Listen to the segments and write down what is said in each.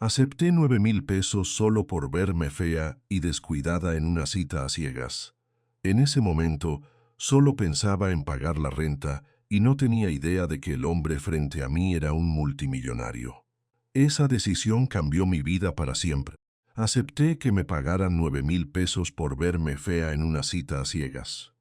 Acepté 9.000 pesos solo por verme fea y descuidada en una cita a ciegas. En ese momento, solo pensaba en pagar la renta y no tenía idea de que el hombre frente a mí era un multimillonario. Esa decisión cambió mi vida para siempre. Acepté que me pagaran 9.000 pesos por verme fea en una cita a ciegas.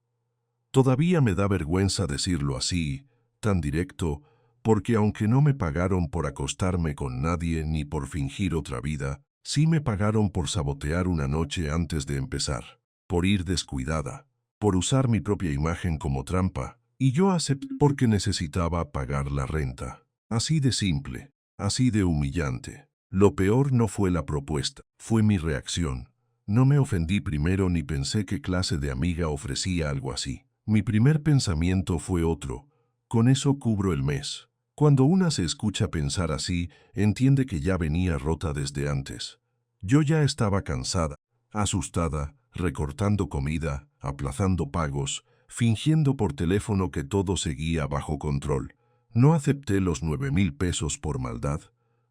Todavía me da vergüenza decirlo así, tan directo, porque aunque no me pagaron por acostarme con nadie ni por fingir otra vida, sí me pagaron por sabotear una noche antes de empezar, por ir descuidada, por usar mi propia imagen como trampa, y yo acepté porque necesitaba pagar la renta. Así de simple, así de humillante. Lo peor no fue la propuesta, fue mi reacción. No me ofendí primero ni pensé qué clase de amiga ofrecía algo así. Mi primer pensamiento fue otro. Con eso cubro el mes. Cuando una se escucha pensar así, entiende que ya venía rota desde antes. Yo ya estaba cansada, asustada, recortando comida, aplazando pagos, fingiendo por teléfono que todo seguía bajo control. No acepté los 9.000 pesos por maldad,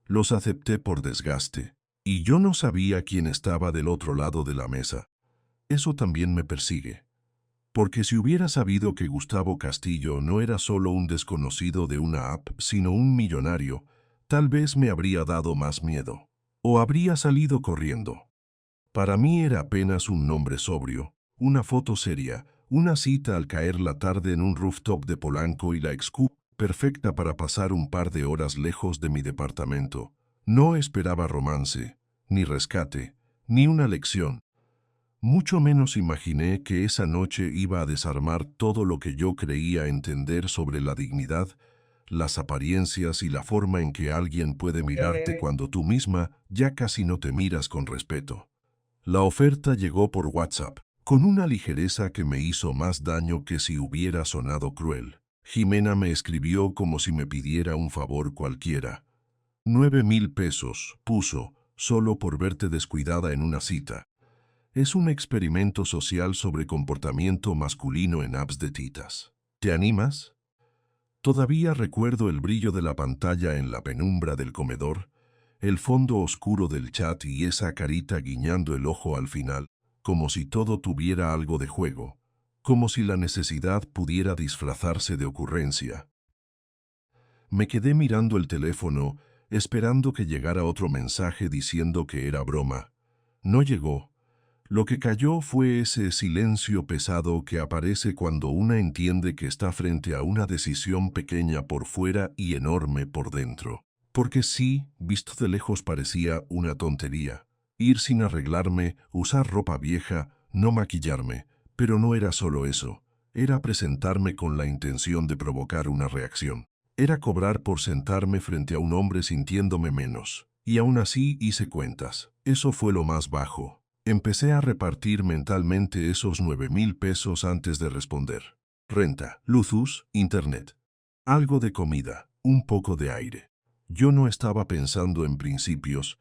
los acepté por desgaste. Y yo no sabía quién estaba del otro lado de la mesa. Eso también me persigue. Porque si hubiera sabido que Gustavo Castillo no era solo un desconocido de una app, sino un millonario, tal vez me habría dado más miedo. O habría salido corriendo. Para mí era apenas un nombre sobrio, una foto seria, una cita al caer la tarde en un rooftop de Polanco y la excusa perfecta para pasar un par de horas lejos de mi departamento. No esperaba romance, ni rescate, ni una lección. Mucho menos imaginé que esa noche iba a desarmar todo lo que yo creía entender sobre la dignidad, las apariencias y la forma en que alguien puede mirarte cuando tú misma ya casi no te miras con respeto. La oferta llegó por WhatsApp, con una ligereza que me hizo más daño que si hubiera sonado cruel. Jimena me escribió como si me pidiera un favor cualquiera. 9.000 pesos, puso, solo por verte descuidada en una cita. Es un experimento social sobre comportamiento masculino en apps de citas. ¿Te animas? Todavía recuerdo el brillo de la pantalla en la penumbra del comedor, el fondo oscuro del chat y esa carita guiñando el ojo al final, como si todo tuviera algo de juego, como si la necesidad pudiera disfrazarse de ocurrencia. Me quedé mirando el teléfono, esperando que llegara otro mensaje diciendo que era broma. No llegó. Lo que cayó fue ese silencio pesado que aparece cuando una entiende que está frente a una decisión pequeña por fuera y enorme por dentro. Porque sí, visto de lejos parecía una tontería. Ir sin arreglarme, usar ropa vieja, no maquillarme. Pero no era solo eso. Era presentarme con la intención de provocar una reacción. Era cobrar por sentarme frente a un hombre sintiéndome menos. Y aún así hice cuentas. Eso fue lo más bajo. Empecé a repartir mentalmente esos 9.000 pesos antes de responder. Renta, luz, internet. Algo de comida, un poco de aire. Yo no estaba pensando en principios,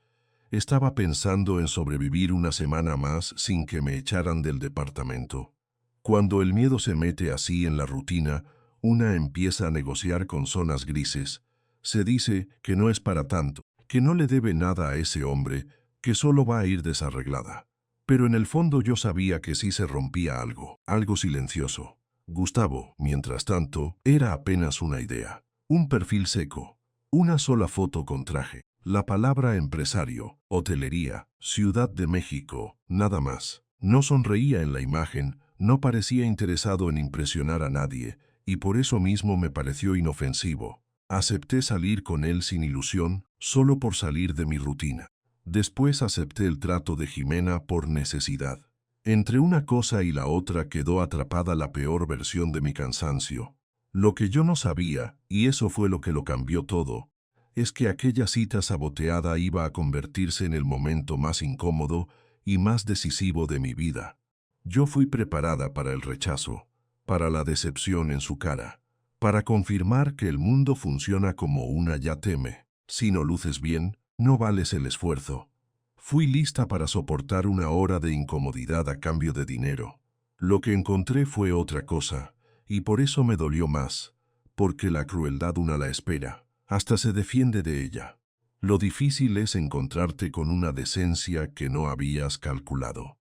estaba pensando en sobrevivir una semana más sin que me echaran del departamento. Cuando el miedo se mete así en la rutina, una empieza a negociar con zonas grises. Se dice que no es para tanto, que no le debe nada a ese hombre, que solo va a ir desarreglada. Pero en el fondo yo sabía que sí se rompía algo, algo silencioso. Gustavo, mientras tanto, era apenas una idea. Un perfil seco, una sola foto con traje, la palabra empresario, hotelería, Ciudad de México, nada más. No sonreía en la imagen, no parecía interesado en impresionar a nadie, y por eso mismo me pareció inofensivo. Acepté salir con él sin ilusión, solo por salir de mi rutina. Después acepté el trato de Jimena por necesidad. Entre una cosa y la otra quedó atrapada la peor versión de mi cansancio. Lo que yo no sabía, y eso fue lo que lo cambió todo, es que aquella cita saboteada iba a convertirse en el momento más incómodo y más decisivo de mi vida. Yo fui preparada para el rechazo, para la decepción en su cara, para confirmar que el mundo funciona como una ya teme. Si no luces bien, no vales el esfuerzo. Fui lista para soportar una hora de incomodidad a cambio de dinero. Lo que encontré fue otra cosa, y por eso me dolió más, porque la crueldad una la espera, hasta se defiende de ella. Lo difícil es encontrarte con una decencia que no habías calculado.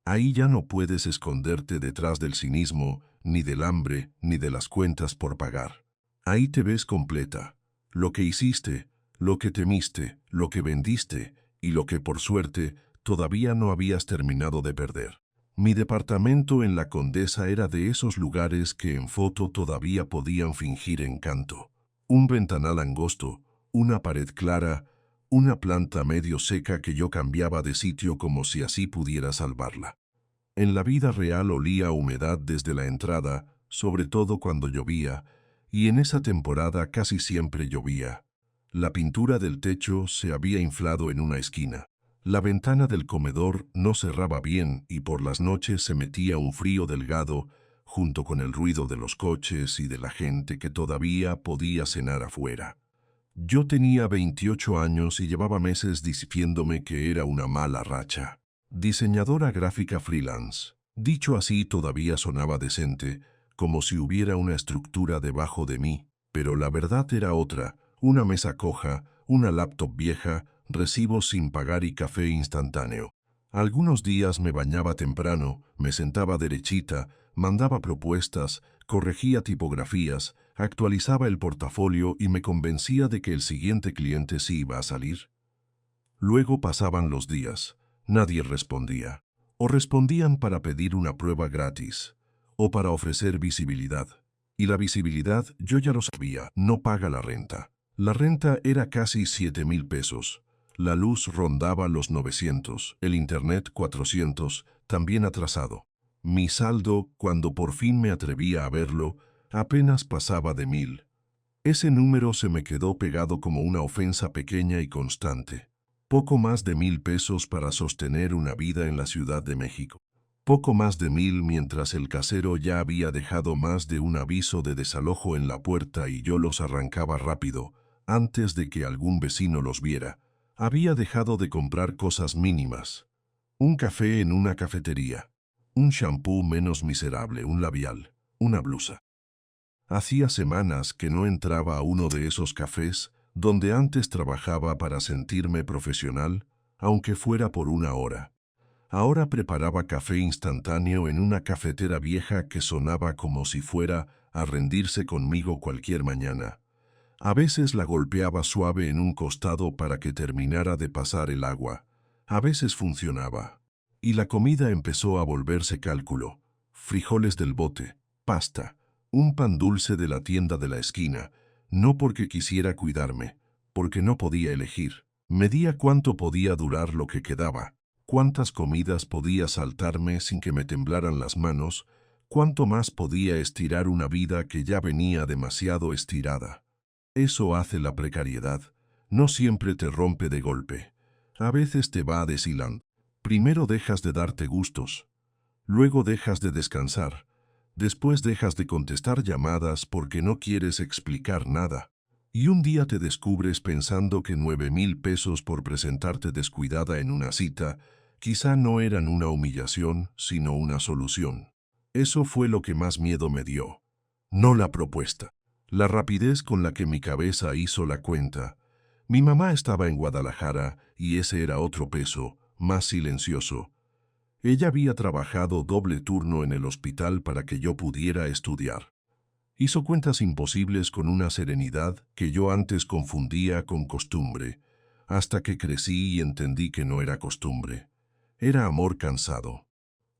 Ahí ya no puedes esconderte detrás del cinismo, ni del hambre, ni de las cuentas por pagar. Ahí te ves completa. Lo que hiciste, lo que temiste, lo que vendiste y lo que por suerte todavía no habías terminado de perder. Mi departamento en La Condesa era de esos lugares que en foto todavía podían fingir encanto. Un ventanal angosto, una pared clara, una planta medio seca que yo cambiaba de sitio como si así pudiera salvarla. En la vida real olía a humedad desde la entrada, sobre todo cuando llovía, y en esa temporada casi siempre llovía. La pintura del techo se había inflado en una esquina. La ventana del comedor no cerraba bien y por las noches se metía un frío delgado junto con el ruido de los coches y de la gente que todavía podía cenar afuera. Yo tenía 28 años y llevaba meses diciéndome que era una mala racha. Diseñadora gráfica freelance. Dicho así todavía sonaba decente, como si hubiera una estructura debajo de mí, pero la verdad era otra, una mesa coja, una laptop vieja, recibos sin pagar y café instantáneo. Algunos días me bañaba temprano, me sentaba derechita, mandaba propuestas, corregía tipografías, actualizaba el portafolio y me convencía de que el siguiente cliente sí iba a salir. Luego pasaban los días. Nadie respondía. O respondían para pedir una prueba gratis, o para ofrecer visibilidad. Y la visibilidad, yo ya lo sabía, no paga la renta. La renta era casi 7,000 pesos. La luz rondaba los 900, el internet 400, también atrasado. Mi saldo, cuando por fin me atrevía a verlo, apenas pasaba de 1,000. Ese número se me quedó pegado como una ofensa pequeña y constante. Poco más de 1,000 pesos para sostener una vida en la Ciudad de México. Poco más de 1,000 mientras el casero ya había dejado más de un aviso de desalojo en la puerta y yo los arrancaba rápido, antes de que algún vecino los viera. Había dejado de comprar cosas mínimas. Un café en una cafetería. Un shampoo menos miserable, un labial, una blusa. Hacía semanas que no entraba a uno de esos cafés donde antes trabajaba para sentirme profesional, aunque fuera por una hora. Ahora preparaba café instantáneo en una cafetera vieja que sonaba como si fuera a rendirse conmigo cualquier mañana. A veces la golpeaba suave en un costado para que terminara de pasar el agua. A veces funcionaba. Y la comida empezó a volverse cálculo. Frijoles del bote, pasta, un pan dulce de la tienda de la esquina, no porque quisiera cuidarme, porque no podía elegir. Medía cuánto podía durar lo que quedaba, cuántas comidas podía saltarme sin que me temblaran las manos, cuánto más podía estirar una vida que ya venía demasiado estirada. Eso hace la precariedad. No siempre te rompe de golpe. A veces te va deshilando. Primero dejas de darte gustos. Luego dejas de descansar. Después dejas de contestar llamadas porque no quieres explicar nada. Y un día te descubres pensando que 9,000 pesos por presentarte descuidada en una cita quizá no eran una humillación, sino una solución. Eso fue lo que más miedo me dio. No la propuesta. La rapidez con la que mi cabeza hizo la cuenta. Mi mamá estaba en Guadalajara y ese era otro peso, más silencioso. Ella había trabajado doble turno en el hospital para que yo pudiera estudiar. Hizo cuentas imposibles con una serenidad que yo antes confundía con costumbre, hasta que crecí y entendí que no era costumbre. Era amor cansado.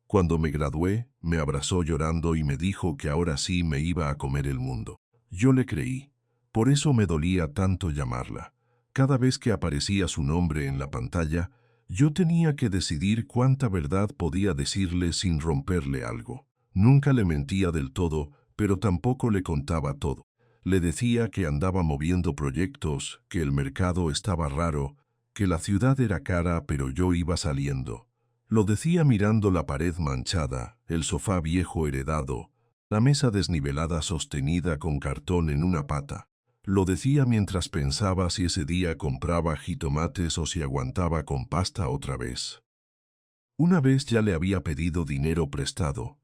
Cuando me gradué, me abrazó llorando y me dijo que ahora sí me iba a comer el mundo. Yo le creí. Por eso me dolía tanto llamarla. Cada vez que aparecía su nombre en la pantalla, yo tenía que decidir cuánta verdad podía decirle sin romperle algo. Nunca le mentía del todo, pero tampoco le contaba todo. Le decía que andaba moviendo proyectos, que el mercado estaba raro, que la ciudad era cara pero yo iba saliendo. Lo decía mirando la pared manchada, el sofá viejo heredado, la mesa desnivelada sostenida con cartón en una pata. Lo decía mientras pensaba si ese día compraba jitomates o si aguantaba con pasta otra vez. Una vez ya le había pedido dinero prestado.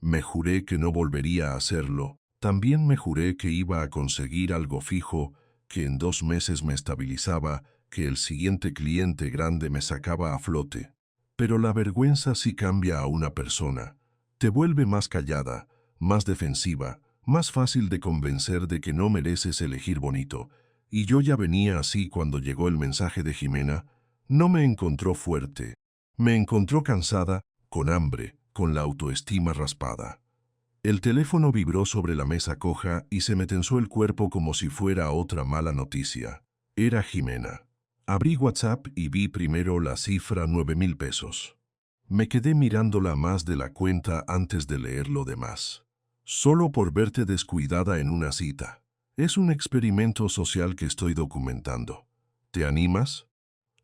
Me juré que no volvería a hacerlo. También me juré que iba a conseguir algo fijo, que en 2 meses me estabilizaba, que el siguiente cliente grande me sacaba a flote. Pero la vergüenza sí cambia a una persona. Te vuelve más callada, más defensiva, más fácil de convencer de que no mereces elegir bonito. Y yo ya venía así cuando llegó el mensaje de Jimena. No me encontró fuerte. Me encontró cansada, con hambre, con la autoestima raspada. El teléfono vibró sobre la mesa coja y se me tensó el cuerpo como si fuera otra mala noticia. Era Jimena. Abrí WhatsApp y vi primero la cifra 9,000 pesos. Me quedé mirándola más de la cuenta antes de leer lo demás. Solo por verte descuidada en una cita. Es un experimento social que estoy documentando. ¿Te animas?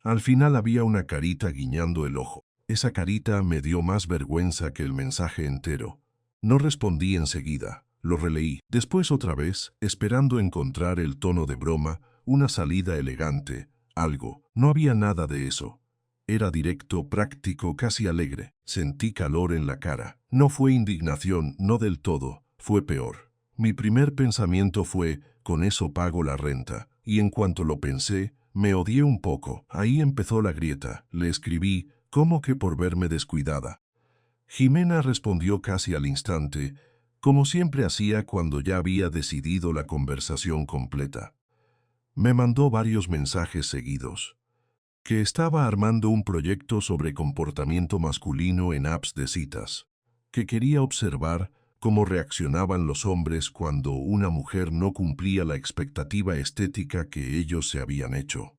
Al final había una carita guiñando el ojo. Esa carita me dio más vergüenza que el mensaje entero. No respondí enseguida, lo releí. Después otra vez, esperando encontrar el tono de broma, una salida elegante, algo. No había nada de eso. Era directo, práctico, casi alegre. Sentí calor en la cara. No fue indignación, no del todo, fue peor. Mi primer pensamiento fue, con eso pago la renta. Y en cuanto lo pensé, me odié un poco. Ahí empezó la grieta. Le escribí, ¿cómo que por verme descuidada? Jimena respondió casi al instante, como siempre hacía cuando ya había decidido la conversación completa. Me mandó varios mensajes seguidos. Que estaba armando un proyecto sobre comportamiento masculino en apps de citas. Que quería observar cómo reaccionaban los hombres cuando una mujer no cumplía la expectativa estética que ellos se habían hecho.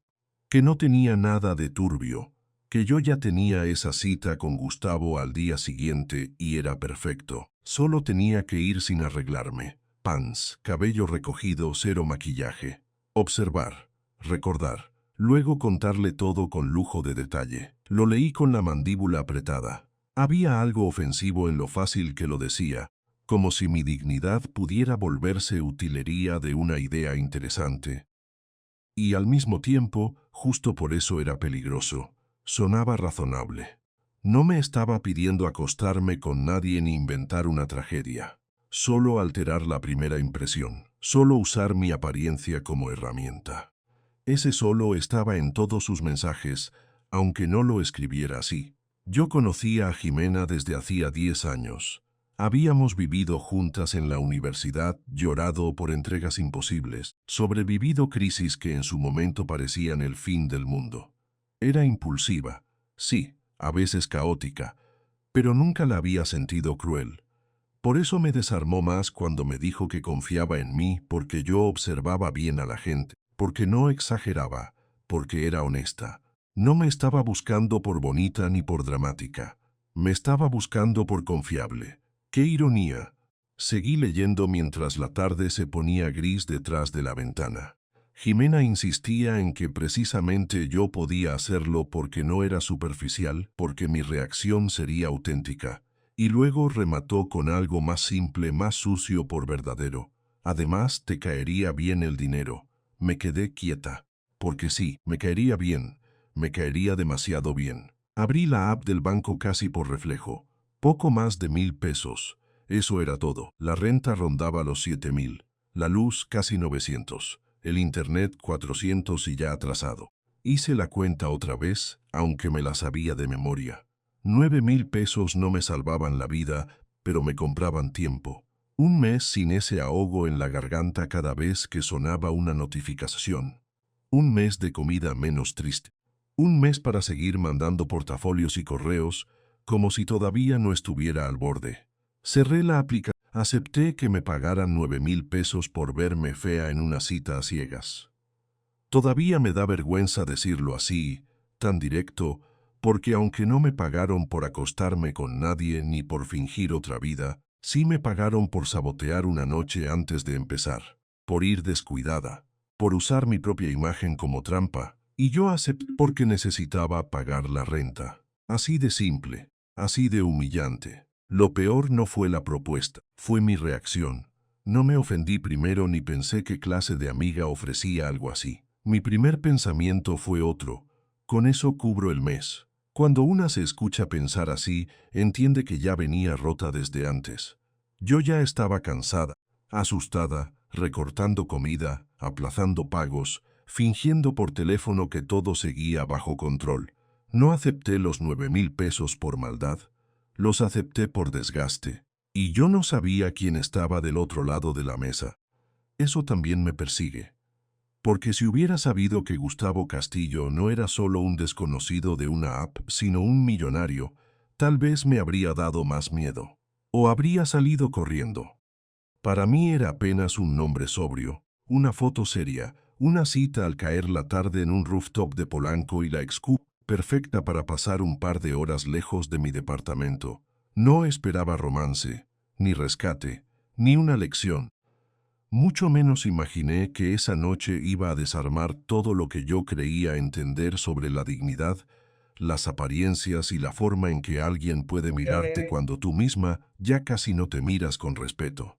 Que no tenía nada de turbio, que yo ya tenía esa cita con Gustavo al día siguiente y era perfecto. Solo tenía que ir sin arreglarme. Pants, cabello recogido, cero maquillaje. Observar, recordar, luego contarle todo con lujo de detalle. Lo leí con la mandíbula apretada. Había algo ofensivo en lo fácil que lo decía, como si mi dignidad pudiera volverse utilería de una idea interesante. Y al mismo tiempo, justo por eso era peligroso. Sonaba razonable. No me estaba pidiendo acostarme con nadie ni inventar una tragedia. Solo alterar la primera impresión. Solo usar mi apariencia como herramienta. Ese solo estaba en todos sus mensajes, aunque no lo escribiera así. Yo conocía a Jimena desde hacía 10 años. Habíamos vivido juntas en la universidad, llorado por entregas imposibles, sobrevivido crisis que en su momento parecían el fin del mundo. Era impulsiva, sí, a veces caótica, pero nunca la había sentido cruel. Por eso me desarmó más cuando me dijo que confiaba en mí porque yo observaba bien a la gente, porque no exageraba, porque era honesta. No me estaba buscando por bonita ni por dramática. Me estaba buscando por confiable. ¡Qué ironía! Seguí leyendo mientras la tarde se ponía gris detrás de la ventana. Jimena insistía en que precisamente yo podía hacerlo porque no era superficial, porque mi reacción sería auténtica. Y luego remató con algo más simple, más sucio por verdadero. Además, te caería bien el dinero. Me quedé quieta. Porque sí, me caería bien. Me caería demasiado bien. Abrí la app del banco casi por reflejo. Poco más de 1,000 pesos. Eso era todo. La renta rondaba los 7,000. La luz casi 900. El internet 400 y ya atrasado. Hice la cuenta otra vez, aunque me la sabía de memoria. 9,000 pesos no me salvaban la vida, pero me compraban tiempo. Un mes sin ese ahogo en la garganta cada vez que sonaba una notificación. Un mes de comida menos triste. Un mes para seguir mandando portafolios y correos, como si todavía no estuviera al borde. Cerré la aplicación. Acepté que me pagaran 9,000 pesos por verme fea en una cita a ciegas. Todavía me da vergüenza decirlo así, tan directo, porque aunque no me pagaron por acostarme con nadie ni por fingir otra vida, sí me pagaron por sabotear una noche antes de empezar, por ir descuidada, por usar mi propia imagen como trampa, y yo acepté porque necesitaba pagar la renta. Así de simple, así de humillante. Lo peor no fue la propuesta, fue mi reacción. No me ofendí primero ni pensé qué clase de amiga ofrecía algo así. Mi primer pensamiento fue otro. Con eso cubro el mes. Cuando una se escucha pensar así, entiende que ya venía rota desde antes. Yo ya estaba cansada, asustada, recortando comida, aplazando pagos, fingiendo por teléfono que todo seguía bajo control. No acepté los 9,000 pesos por maldad, los acepté por desgaste. Y yo no sabía quién estaba del otro lado de la mesa. Eso también me persigue. Porque si hubiera sabido que Gustavo Castillo no era solo un desconocido de una app, sino un millonario, tal vez me habría dado más miedo. O habría salido corriendo. Para mí era apenas un nombre sobrio, una foto seria, una cita al caer la tarde en un rooftop de Polanco y la excusa perfecta para pasar un par de horas lejos de mi departamento. No esperaba romance, ni rescate, ni una lección. Mucho menos imaginé que esa noche iba a desarmar todo lo que yo creía entender sobre la dignidad, las apariencias y la forma en que alguien puede mirarte cuando tú misma ya casi no te miras con respeto.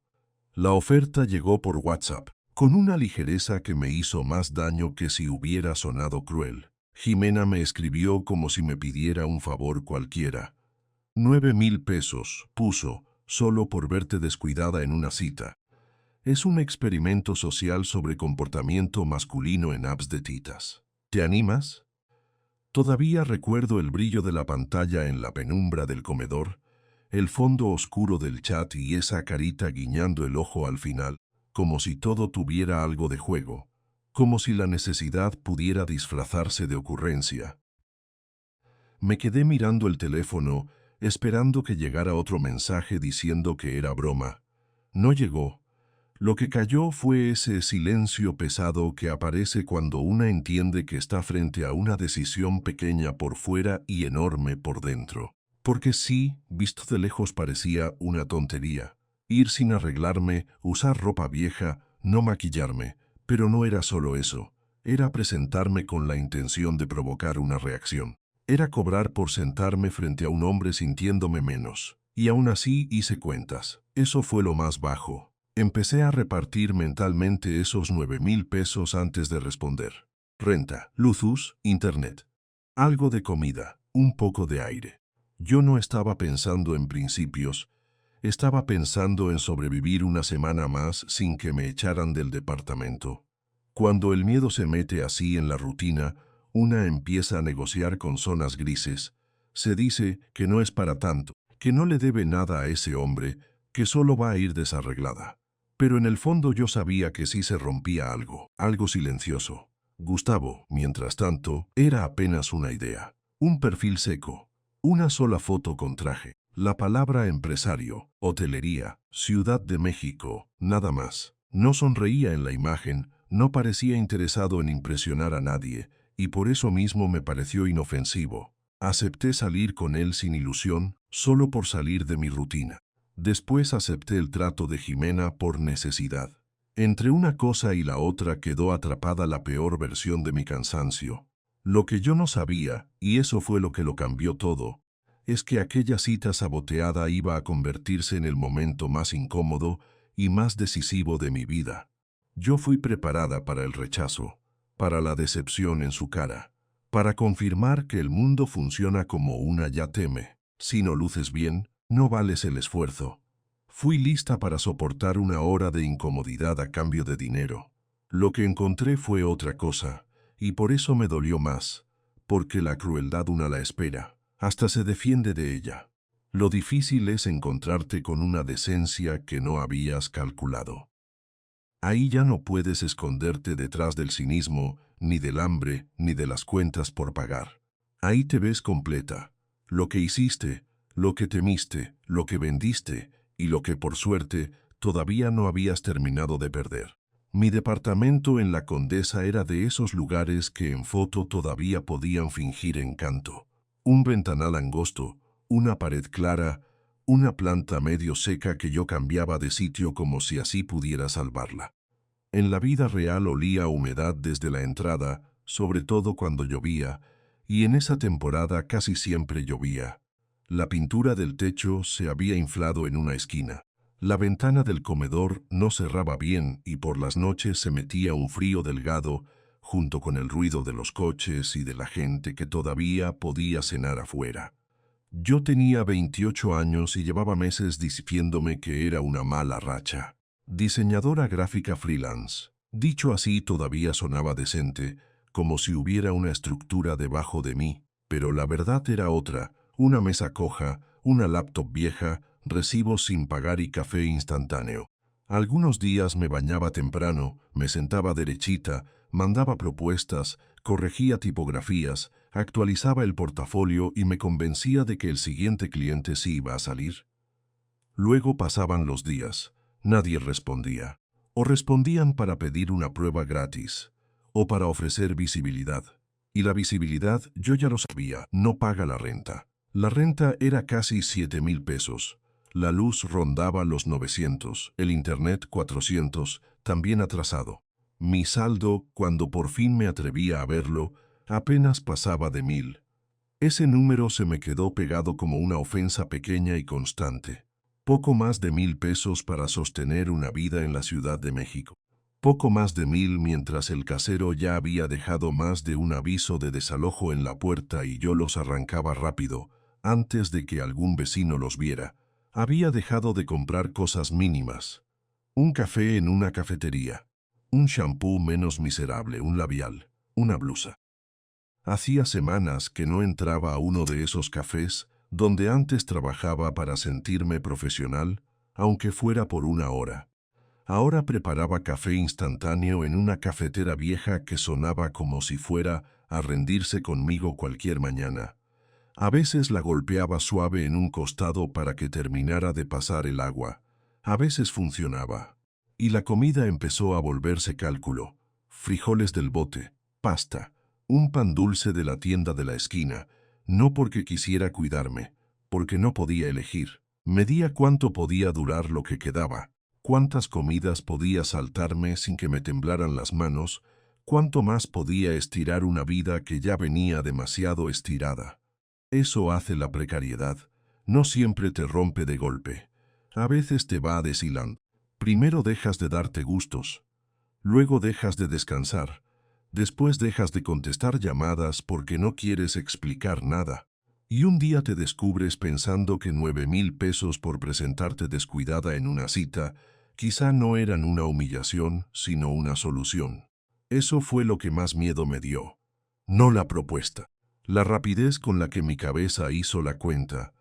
La oferta llegó por WhatsApp, con una ligereza que me hizo más daño que si hubiera sonado cruel. Jimena me escribió como si me pidiera un favor cualquiera. 9,000 pesos, puso, solo por verte descuidada en una cita. Es un experimento social sobre comportamiento masculino en apps de citas. ¿Te animas? Todavía recuerdo el brillo de la pantalla en la penumbra del comedor, el fondo oscuro del chat y esa carita guiñando el ojo al final, como si todo tuviera algo de juego, como si la necesidad pudiera disfrazarse de ocurrencia. Me quedé mirando el teléfono, esperando que llegara otro mensaje diciendo que era broma. No llegó. Lo que cayó fue ese silencio pesado que aparece cuando una entiende que está frente a una decisión pequeña por fuera y enorme por dentro. Porque sí, visto de lejos parecía una tontería. Ir sin arreglarme, usar ropa vieja, no maquillarme. Pero no era solo eso. Era presentarme con la intención de provocar una reacción. Era cobrar por sentarme frente a un hombre sintiéndome menos. Y aún así hice cuentas. Eso fue lo más bajo. Empecé a repartir mentalmente esos 9,000 pesos antes de responder. Renta, luz, internet. Algo de comida, un poco de aire. Yo no estaba pensando en principios, estaba pensando en sobrevivir una semana más sin que me echaran del departamento. Cuando el miedo se mete así en la rutina, una empieza a negociar con zonas grises. Se dice que no es para tanto, que no le debe nada a ese hombre, que solo va a ir desarreglada. Pero en el fondo yo sabía que sí se rompía algo, algo silencioso. Gustavo, mientras tanto, era apenas una idea. Un perfil seco, una sola foto con traje, la palabra empresario, hotelería, Ciudad de México, nada más. No sonreía en la imagen, no parecía interesado en impresionar a nadie, y por eso mismo me pareció inofensivo. Acepté salir con él sin ilusión, solo por salir de mi rutina. Después acepté el trato de Jimena por necesidad. Entre una cosa y la otra quedó atrapada la peor versión de mi cansancio. Lo que yo no sabía, y eso fue lo que lo cambió todo, es que aquella cita saboteada iba a convertirse en el momento más incómodo y más decisivo de mi vida. Yo fui preparada para el rechazo, para la decepción en su cara, para confirmar que el mundo funciona como una ya teme. Si no luces bien, no vales el esfuerzo. Fui lista para soportar una hora de incomodidad a cambio de dinero. Lo que encontré fue otra cosa, y por eso me dolió más, porque la crueldad una la espera, hasta se defiende de ella. Lo difícil es encontrarte con una decencia que no habías calculado. Ahí ya no puedes esconderte detrás del cinismo, ni del hambre, ni de las cuentas por pagar. Ahí te ves completa. Lo que hiciste, lo que temiste, lo que vendiste y lo que por suerte todavía no habías terminado de perder. Mi departamento en la Condesa era de esos lugares que en foto todavía podían fingir encanto. Un ventanal angosto, una pared clara, una planta medio seca que yo cambiaba de sitio como si así pudiera salvarla. En la vida real olía a humedad desde la entrada, sobre todo cuando llovía, y en esa temporada casi siempre llovía. La pintura del techo se había inflado en una esquina. La ventana del comedor no cerraba bien y por las noches se metía un frío delgado, junto con el ruido de los coches y de la gente que todavía podía cenar afuera. Yo tenía 28 años y llevaba meses diciéndome que era una mala racha. Diseñadora gráfica freelance, Dicho así todavía sonaba decente, como si hubiera una estructura debajo de mí, pero la verdad era otra: una mesa coja, una laptop vieja, recibos sin pagar y café instantáneo. Algunos días me bañaba temprano, me sentaba derechita, mandaba propuestas, corregía tipografías, actualizaba el portafolio y me convencía de que el siguiente cliente sí iba a salir. Luego pasaban los días, nadie respondía. O respondían para pedir una prueba gratis, o para ofrecer visibilidad. Y la visibilidad, yo ya lo sabía, no paga la renta. La renta era casi 7,000 pesos. La luz rondaba los 900, el internet 400, también atrasado. Mi saldo, cuando por fin me atrevía a verlo, apenas pasaba de 1,000. Ese número se me quedó pegado como una ofensa pequeña y constante. Poco más de 1,000 pesos para sostener una vida en la Ciudad de México. Poco más de 1,000 mientras el casero ya había dejado más de un aviso de desalojo en la puerta y yo los arrancaba rápido, antes de que algún vecino los viera. Había dejado de comprar cosas mínimas. Un café en una cafetería. Un shampoo menos miserable, un labial, una blusa. Hacía semanas que no entraba a uno de esos cafés donde antes trabajaba para sentirme profesional, aunque fuera por una hora. Ahora preparaba café instantáneo en una cafetera vieja que sonaba como si fuera a rendirse conmigo cualquier mañana. A veces la golpeaba suave en un costado para que terminara de pasar el agua. A veces funcionaba. Y la comida empezó a volverse cálculo. Frijoles del bote, pasta, un pan dulce de la tienda de la esquina, no porque quisiera cuidarme, porque no podía elegir. Medía cuánto podía durar lo que quedaba, cuántas comidas podía saltarme sin que me temblaran las manos, cuánto más podía estirar una vida que ya venía demasiado estirada. Eso hace la precariedad. No siempre te rompe de golpe. A veces te va deshilando. Primero dejas de darte gustos. Luego dejas de descansar. Después dejas de contestar llamadas porque no quieres explicar nada. Y un día te descubres pensando que 9,000 pesos por presentarte descuidada en una cita quizá no eran una humillación, sino una solución. Eso fue lo que más miedo me dio. No la propuesta. La rapidez con la que mi cabeza hizo la cuenta.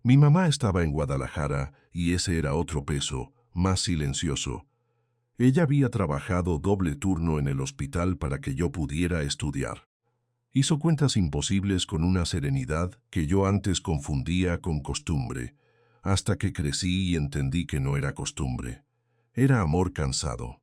Mi mamá estaba en Guadalajara y ese era otro peso, más silencioso. Ella había trabajado doble turno en el hospital para que yo pudiera estudiar. Hizo cuentas imposibles con una serenidad que yo antes confundía con costumbre, hasta que crecí y entendí que no era costumbre. Era amor cansado.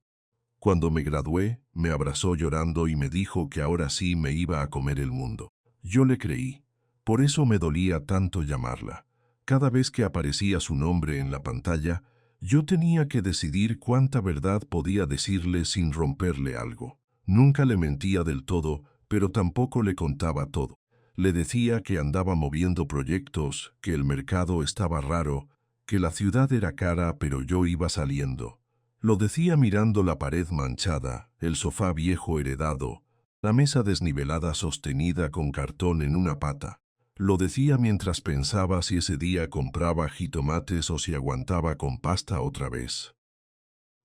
Cuando me gradué, me abrazó llorando y me dijo que ahora sí me iba a comer el mundo. Yo le creí. Por eso me dolía tanto llamarla. Cada vez que aparecía su nombre en la pantalla, yo tenía que decidir cuánta verdad podía decirle sin romperle algo. Nunca le mentía del todo, pero tampoco le contaba todo. Le decía que andaba moviendo proyectos, que el mercado estaba raro, que la ciudad era cara pero yo iba saliendo. Lo decía mirando la pared manchada, el sofá viejo heredado, la mesa desnivelada sostenida con cartón en una pata. Lo decía mientras pensaba si ese día compraba jitomates o si aguantaba con pasta otra vez.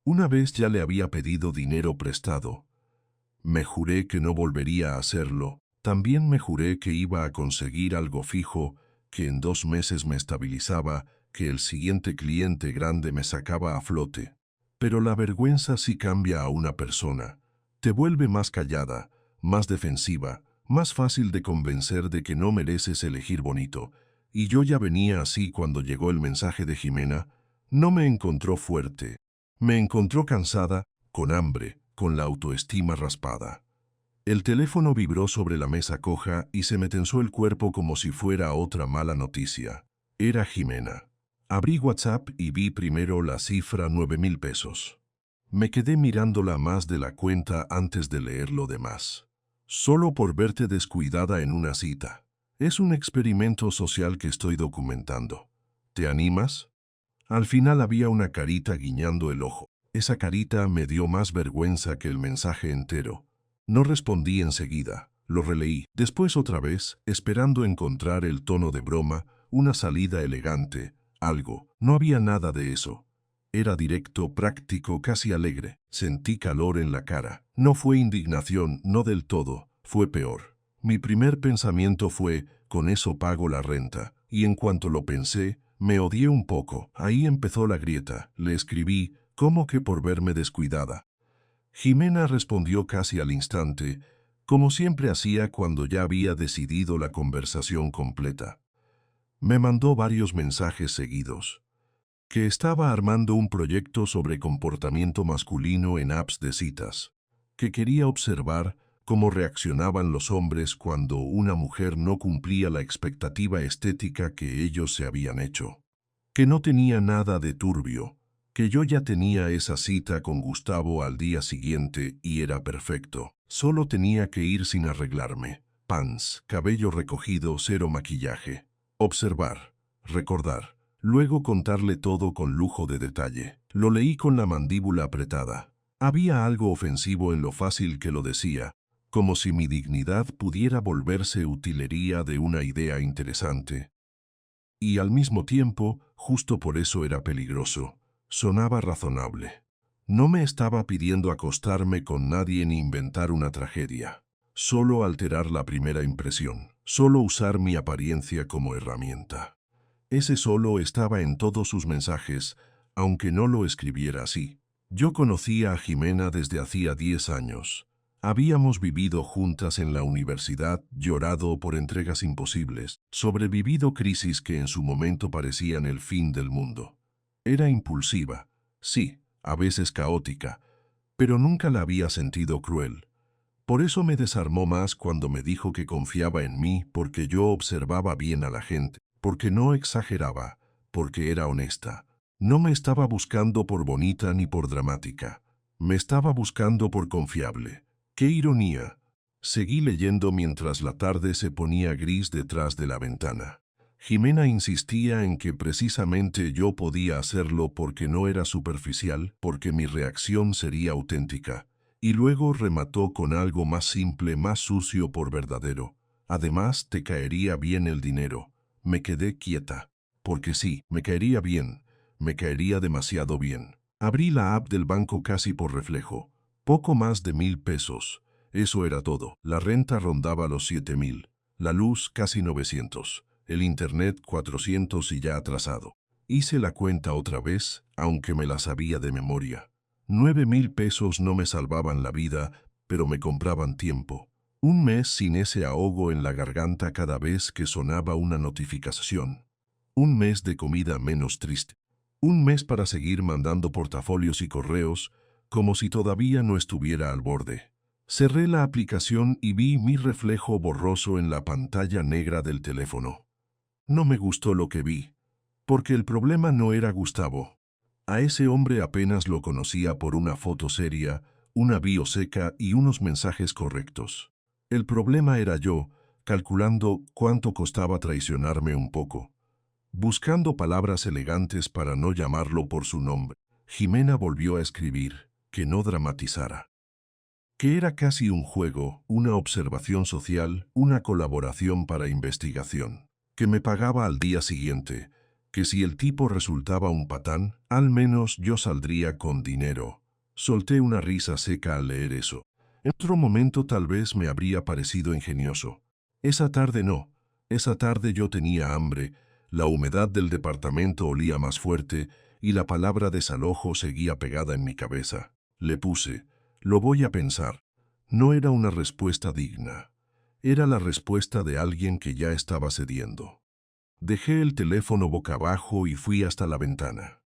Una vez ya le había pedido dinero prestado. Me juré que no volvería a hacerlo. También me juré que iba a conseguir algo fijo, que en 2 meses me estabilizaba, que el siguiente cliente grande me sacaba a flote. Pero la vergüenza sí cambia a una persona. Te vuelve más callada, más defensiva, más fácil de convencer de que no mereces elegir bonito. Y yo ya venía así cuando llegó el mensaje de Jimena. No me encontró fuerte. Me encontró cansada, con hambre, con la autoestima raspada. El teléfono vibró sobre la mesa coja y se me tensó el cuerpo como si fuera otra mala noticia. Era Jimena. Abrí WhatsApp y vi primero la cifra 9,000 pesos. Me quedé mirándola más de la cuenta antes de leer lo demás. Solo por verte descuidada en una cita. Es un experimento social que estoy documentando. ¿Te animas? Al final había una carita guiñando el ojo. Esa carita me dio más vergüenza que el mensaje entero. No respondí enseguida. Lo releí. Después otra vez, esperando encontrar el tono de broma, una salida elegante, algo. No había nada de eso. Era directo, práctico, casi alegre. Sentí calor en la cara. No fue indignación, no del todo, fue peor. Mi primer pensamiento fue, con eso pago la renta. Y en cuanto lo pensé, me odié un poco. Ahí empezó la grieta. Le escribí, ¿cómo que por verme descuidada? Jimena respondió casi al instante, como siempre hacía cuando ya había decidido la conversación completa. Me mandó varios mensajes seguidos. Que estaba armando un proyecto sobre comportamiento masculino en apps de citas. Que quería observar cómo reaccionaban los hombres cuando una mujer no cumplía la expectativa estética que ellos se habían hecho. Que no tenía nada de turbio, que yo ya tenía esa cita con Gustavo al día siguiente y era perfecto. Solo tenía que ir sin arreglarme. Pants, cabello recogido, cero maquillaje. Observar, recordar, luego contarle todo con lujo de detalle. Lo leí con la mandíbula apretada. Había algo ofensivo en lo fácil que lo decía, como si mi dignidad pudiera volverse utilería de una idea interesante. Y al mismo tiempo, justo por eso era peligroso. Sonaba razonable. No me estaba pidiendo acostarme con nadie ni inventar una tragedia. Solo alterar la primera impresión. Solo usar mi apariencia como herramienta. Ese solo estaba en todos sus mensajes, aunque no lo escribiera así. Yo conocía a Jimena desde hacía 10 años. Habíamos vivido juntas en la universidad, llorado por entregas imposibles, sobrevivido crisis que en su momento parecían el fin del mundo. Era impulsiva, sí, a veces caótica, pero nunca la había sentido cruel. Por eso me desarmó más cuando me dijo que confiaba en mí porque yo observaba bien a la gente, porque no exageraba, porque era honesta. No me estaba buscando por bonita ni por dramática. Me estaba buscando por confiable. ¡Qué ironía! Seguí leyendo mientras la tarde se ponía gris detrás de la ventana. Jimena insistía en que precisamente yo podía hacerlo porque no era superficial, porque mi reacción sería auténtica. Y luego remató con algo más simple, más sucio por verdadero. Además, te caería bien el dinero. Me quedé quieta. Porque sí, me caería bien. Me caería demasiado bien. Abrí la app del banco casi por reflejo. Poco más de 1,000 pesos. Eso era todo. La renta rondaba los 7,000. La luz casi 900. El internet 400 y ya atrasado. Hice la cuenta otra vez, aunque me la sabía de memoria. 9,000 pesos no me salvaban la vida, pero me compraban tiempo. Un mes sin ese ahogo en la garganta cada vez que sonaba una notificación. Un mes de comida menos triste. Un mes para seguir mandando portafolios y correos, como si todavía no estuviera al borde. Cerré la aplicación y vi mi reflejo borroso en la pantalla negra del teléfono. No me gustó lo que vi, porque el problema no era Gustavo. A ese hombre apenas lo conocía por una foto seria, una bio seca y unos mensajes correctos. El problema era yo, calculando cuánto costaba traicionarme un poco. Buscando palabras elegantes para no llamarlo por su nombre, Jimena volvió a escribir, que no dramatizara. Que era casi un juego, una observación social, una colaboración para investigación. Que me pagaba al día siguiente, que si el tipo resultaba un patán, al menos yo saldría con dinero. Solté una risa seca al leer eso. En otro momento tal vez me habría parecido ingenioso. Esa tarde no. Esa tarde yo tenía hambre, la humedad del departamento olía más fuerte y la palabra desalojo seguía pegada en mi cabeza. Le puse, lo voy a pensar. No era una respuesta digna. Era la respuesta de alguien que ya estaba cediendo. Dejé el teléfono boca abajo y fui hasta la ventana.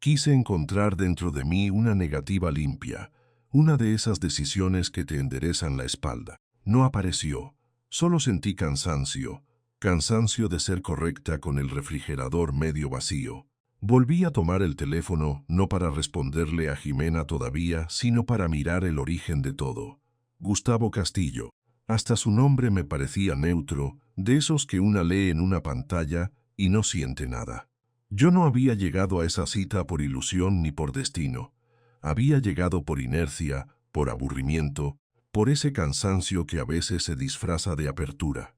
Quise encontrar dentro de mí una negativa limpia, una de esas decisiones que te enderezan la espalda. No apareció. Solo sentí cansancio, cansancio de ser correcta con el refrigerador medio vacío. Volví a tomar el teléfono, no para responderle a Jimena todavía, sino para mirar el origen de todo. Gustavo Castillo. Hasta su nombre me parecía neutro, de esos que una lee en una pantalla y no siente nada. Yo no había llegado a esa cita por ilusión ni por destino. Había llegado por inercia, por aburrimiento, por ese cansancio que a veces se disfraza de apertura.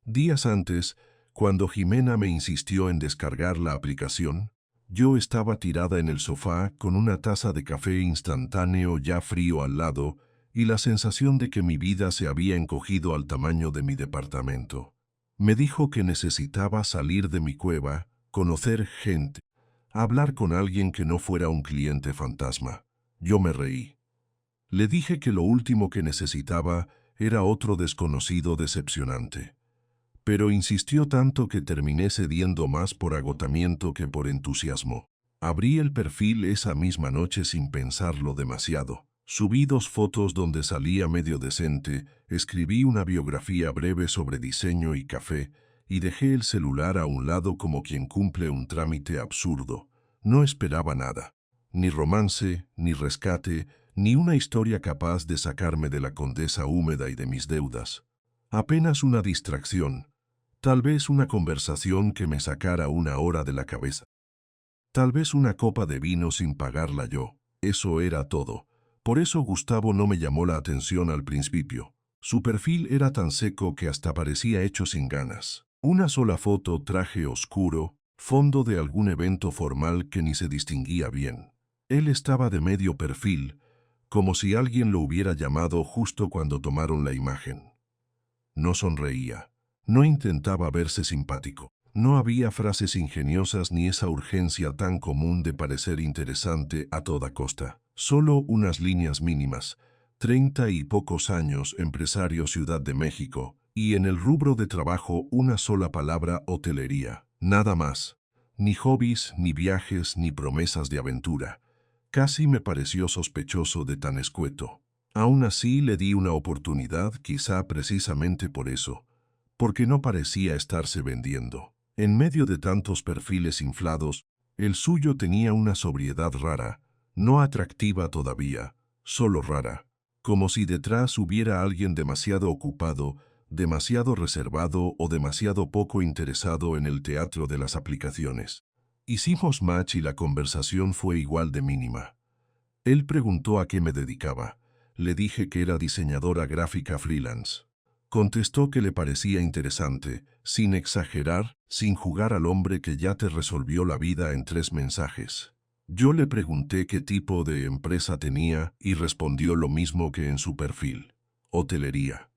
Días antes, cuando Jimena me insistió en descargar la aplicación, Yo estaba tirada en el sofá con una taza de café instantáneo ya frío al lado y la sensación de que mi vida se había encogido al tamaño de mi departamento. Me dijo que necesitaba salir de mi cueva, conocer gente, hablar con alguien que no fuera un cliente fantasma. Yo me reí. Le dije que lo último que necesitaba era otro desconocido decepcionante. Pero insistió tanto que terminé cediendo más por agotamiento que por entusiasmo. Abrí el perfil esa misma noche sin pensarlo demasiado. Subí 2 fotos donde salía medio decente, escribí una biografía breve sobre diseño y café, y dejé el celular a un lado como quien cumple un trámite absurdo. No esperaba nada. Ni romance, ni rescate, ni una historia capaz de sacarme de la condesa húmeda y de mis deudas. Apenas una distracción. Tal vez una conversación que me sacara una hora de la cabeza. Tal vez una copa de vino sin pagarla yo. Eso era todo. Por eso Gustavo no me llamó la atención al principio. Su perfil era tan seco que hasta parecía hecho sin ganas. Una sola foto, traje oscuro, fondo de algún evento formal que ni se distinguía bien. Él estaba de medio perfil, como si alguien lo hubiera llamado justo cuando tomaron la imagen. No sonreía. No intentaba verse simpático. No había frases ingeniosas ni esa urgencia tan común de parecer interesante a toda costa. Solo unas líneas mínimas. 30 y pocos años, empresario Ciudad de México, y en el rubro de trabajo una sola palabra: hotelería. Nada más. Ni hobbies, ni viajes, ni promesas de aventura. Casi me pareció sospechoso de tan escueto. Aún así le di una oportunidad, quizá precisamente por eso, porque no parecía estarse vendiendo. En medio de tantos perfiles inflados, el suyo tenía una sobriedad rara, no atractiva todavía, solo rara, como si detrás hubiera alguien demasiado ocupado, demasiado reservado o demasiado poco interesado en el teatro de las aplicaciones. Hicimos match y la conversación fue igual de mínima. Él preguntó a qué me dedicaba. Le dije que era diseñadora gráfica freelance. Contestó que le parecía interesante, sin exagerar, sin jugar al hombre que ya te resolvió la vida en 3 mensajes. Yo le pregunté qué tipo de empresa tenía y respondió lo mismo que en su perfil: hotelería.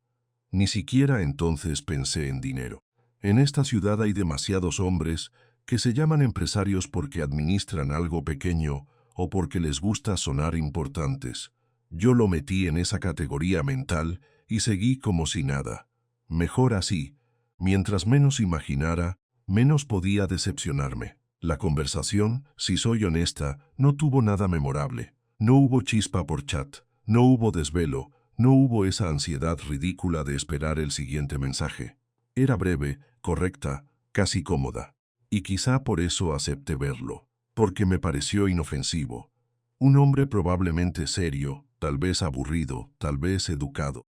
Ni siquiera entonces pensé en dinero. En esta ciudad hay demasiados hombres que se llaman empresarios porque administran algo pequeño o porque les gusta sonar importantes. Yo lo metí en esa categoría mental y seguí como si nada. Mejor así. Mientras menos imaginara, menos podía decepcionarme. La conversación, si soy honesta, no tuvo nada memorable. No hubo chispa por chat, no hubo desvelo, no hubo esa ansiedad ridícula de esperar el siguiente mensaje. Era breve, correcta, casi cómoda. Y quizá por eso acepté verlo, porque me pareció inofensivo. Un hombre probablemente serio, tal vez aburrido, tal vez educado.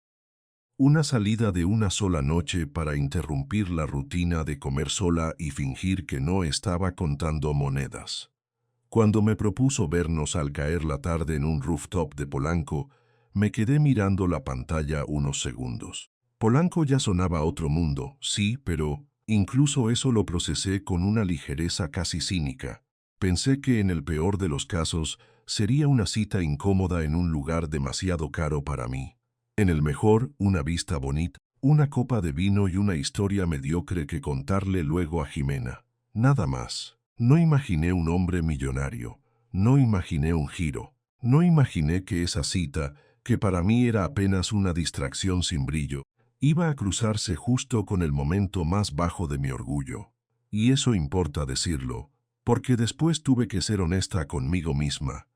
Una salida de una sola noche para interrumpir la rutina de comer sola y fingir que no estaba contando monedas. Cuando me propuso vernos al caer la tarde en un rooftop de Polanco, me quedé mirando la pantalla unos segundos. Polanco ya sonaba otro mundo, sí, pero incluso eso lo procesé con una ligereza casi cínica. Pensé que en el peor de los casos sería una cita incómoda en un lugar demasiado caro para mí. En el mejor, una vista bonita, una copa de vino y una historia mediocre que contarle luego a Jimena. Nada más. No imaginé un hombre millonario. No imaginé un giro. No imaginé que esa cita, que para mí era apenas una distracción sin brillo, iba a cruzarse justo con el momento más bajo de mi orgullo. Y eso importa decirlo, porque después tuve que ser honesta conmigo misma.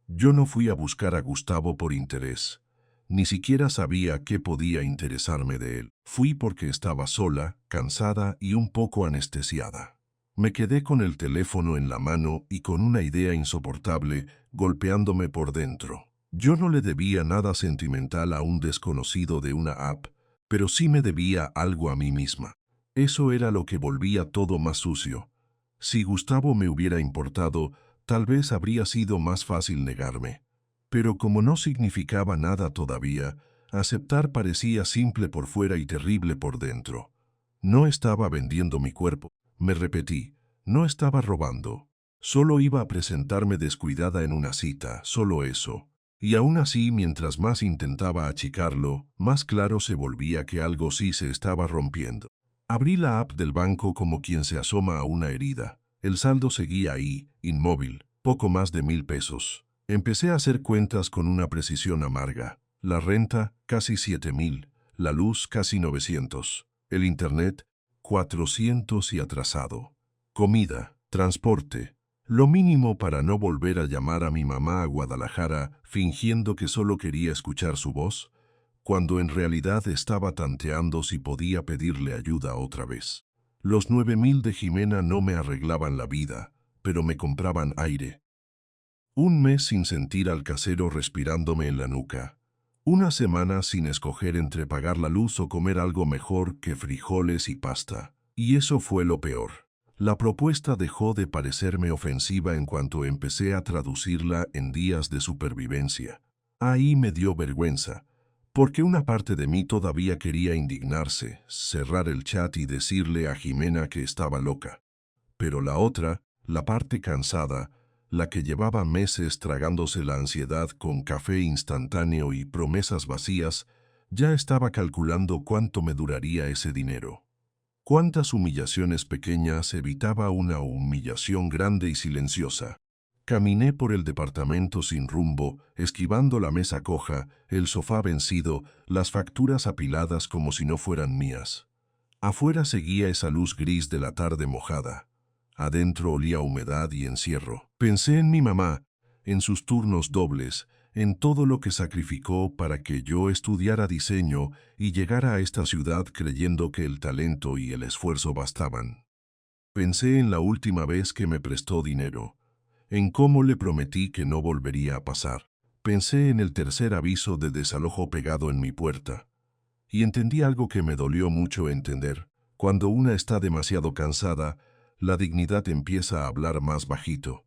Yo no fui a buscar a Gustavo por interés. Ni siquiera sabía qué podía interesarme de él. Fui porque estaba sola, cansada y un poco anestesiada. Me quedé con el teléfono en la mano y con una idea insoportable golpeándome por dentro. Yo no le debía nada sentimental a un desconocido de una app, pero sí me debía algo a mí misma. Eso era lo que volvía todo más sucio. Si Gustavo me hubiera importado, tal vez habría sido más fácil negarme. Pero como no significaba nada todavía, aceptar parecía simple por fuera y terrible por dentro. No estaba vendiendo mi cuerpo, me repetí, no estaba robando. Solo iba a presentarme descuidada en una cita, solo eso. Y aún así, mientras más intentaba achicarlo, más claro se volvía que algo sí se estaba rompiendo. Abrí la app del banco como quien se asoma a una herida. El saldo seguía ahí, inmóvil, poco más de 1,000 pesos. Empecé a hacer cuentas con una precisión amarga. La renta, casi 7,000. La luz, casi 900. El internet, 400 y atrasado. Comida, transporte. Lo mínimo para no volver a llamar a mi mamá a Guadalajara fingiendo que solo quería escuchar su voz, cuando en realidad estaba tanteando si podía pedirle ayuda otra vez. Los 9,000 de Jimena no me arreglaban la vida, pero me compraban aire. Un mes sin sentir al casero respirándome en la nuca. Una semana sin escoger entre pagar la luz o comer algo mejor que frijoles y pasta. Y eso fue lo peor. La propuesta dejó de parecerme ofensiva en cuanto empecé a traducirla en días de supervivencia. Ahí me dio vergüenza, porque una parte de mí todavía quería indignarse, cerrar el chat y decirle a Jimena que estaba loca. Pero la otra, la parte cansada, la que llevaba meses tragándose la ansiedad con café instantáneo y promesas vacías, ya estaba calculando cuánto me duraría ese dinero. Cuántas humillaciones pequeñas evitaba una humillación grande y silenciosa. Caminé por el departamento sin rumbo, esquivando la mesa coja, el sofá vencido, las facturas apiladas como si no fueran mías. Afuera seguía esa luz gris de la tarde mojada. Adentro olía humedad y encierro. Pensé en mi mamá, en sus turnos dobles, en todo lo que sacrificó para que yo estudiara diseño y llegara a esta ciudad creyendo que el talento y el esfuerzo bastaban. Pensé en la última vez que me prestó dinero, en cómo le prometí que no volvería a pasar. Pensé en el tercer aviso de desalojo pegado en mi puerta. Y entendí algo que me dolió mucho entender. Cuando una está demasiado cansada, la dignidad empieza a hablar más bajito.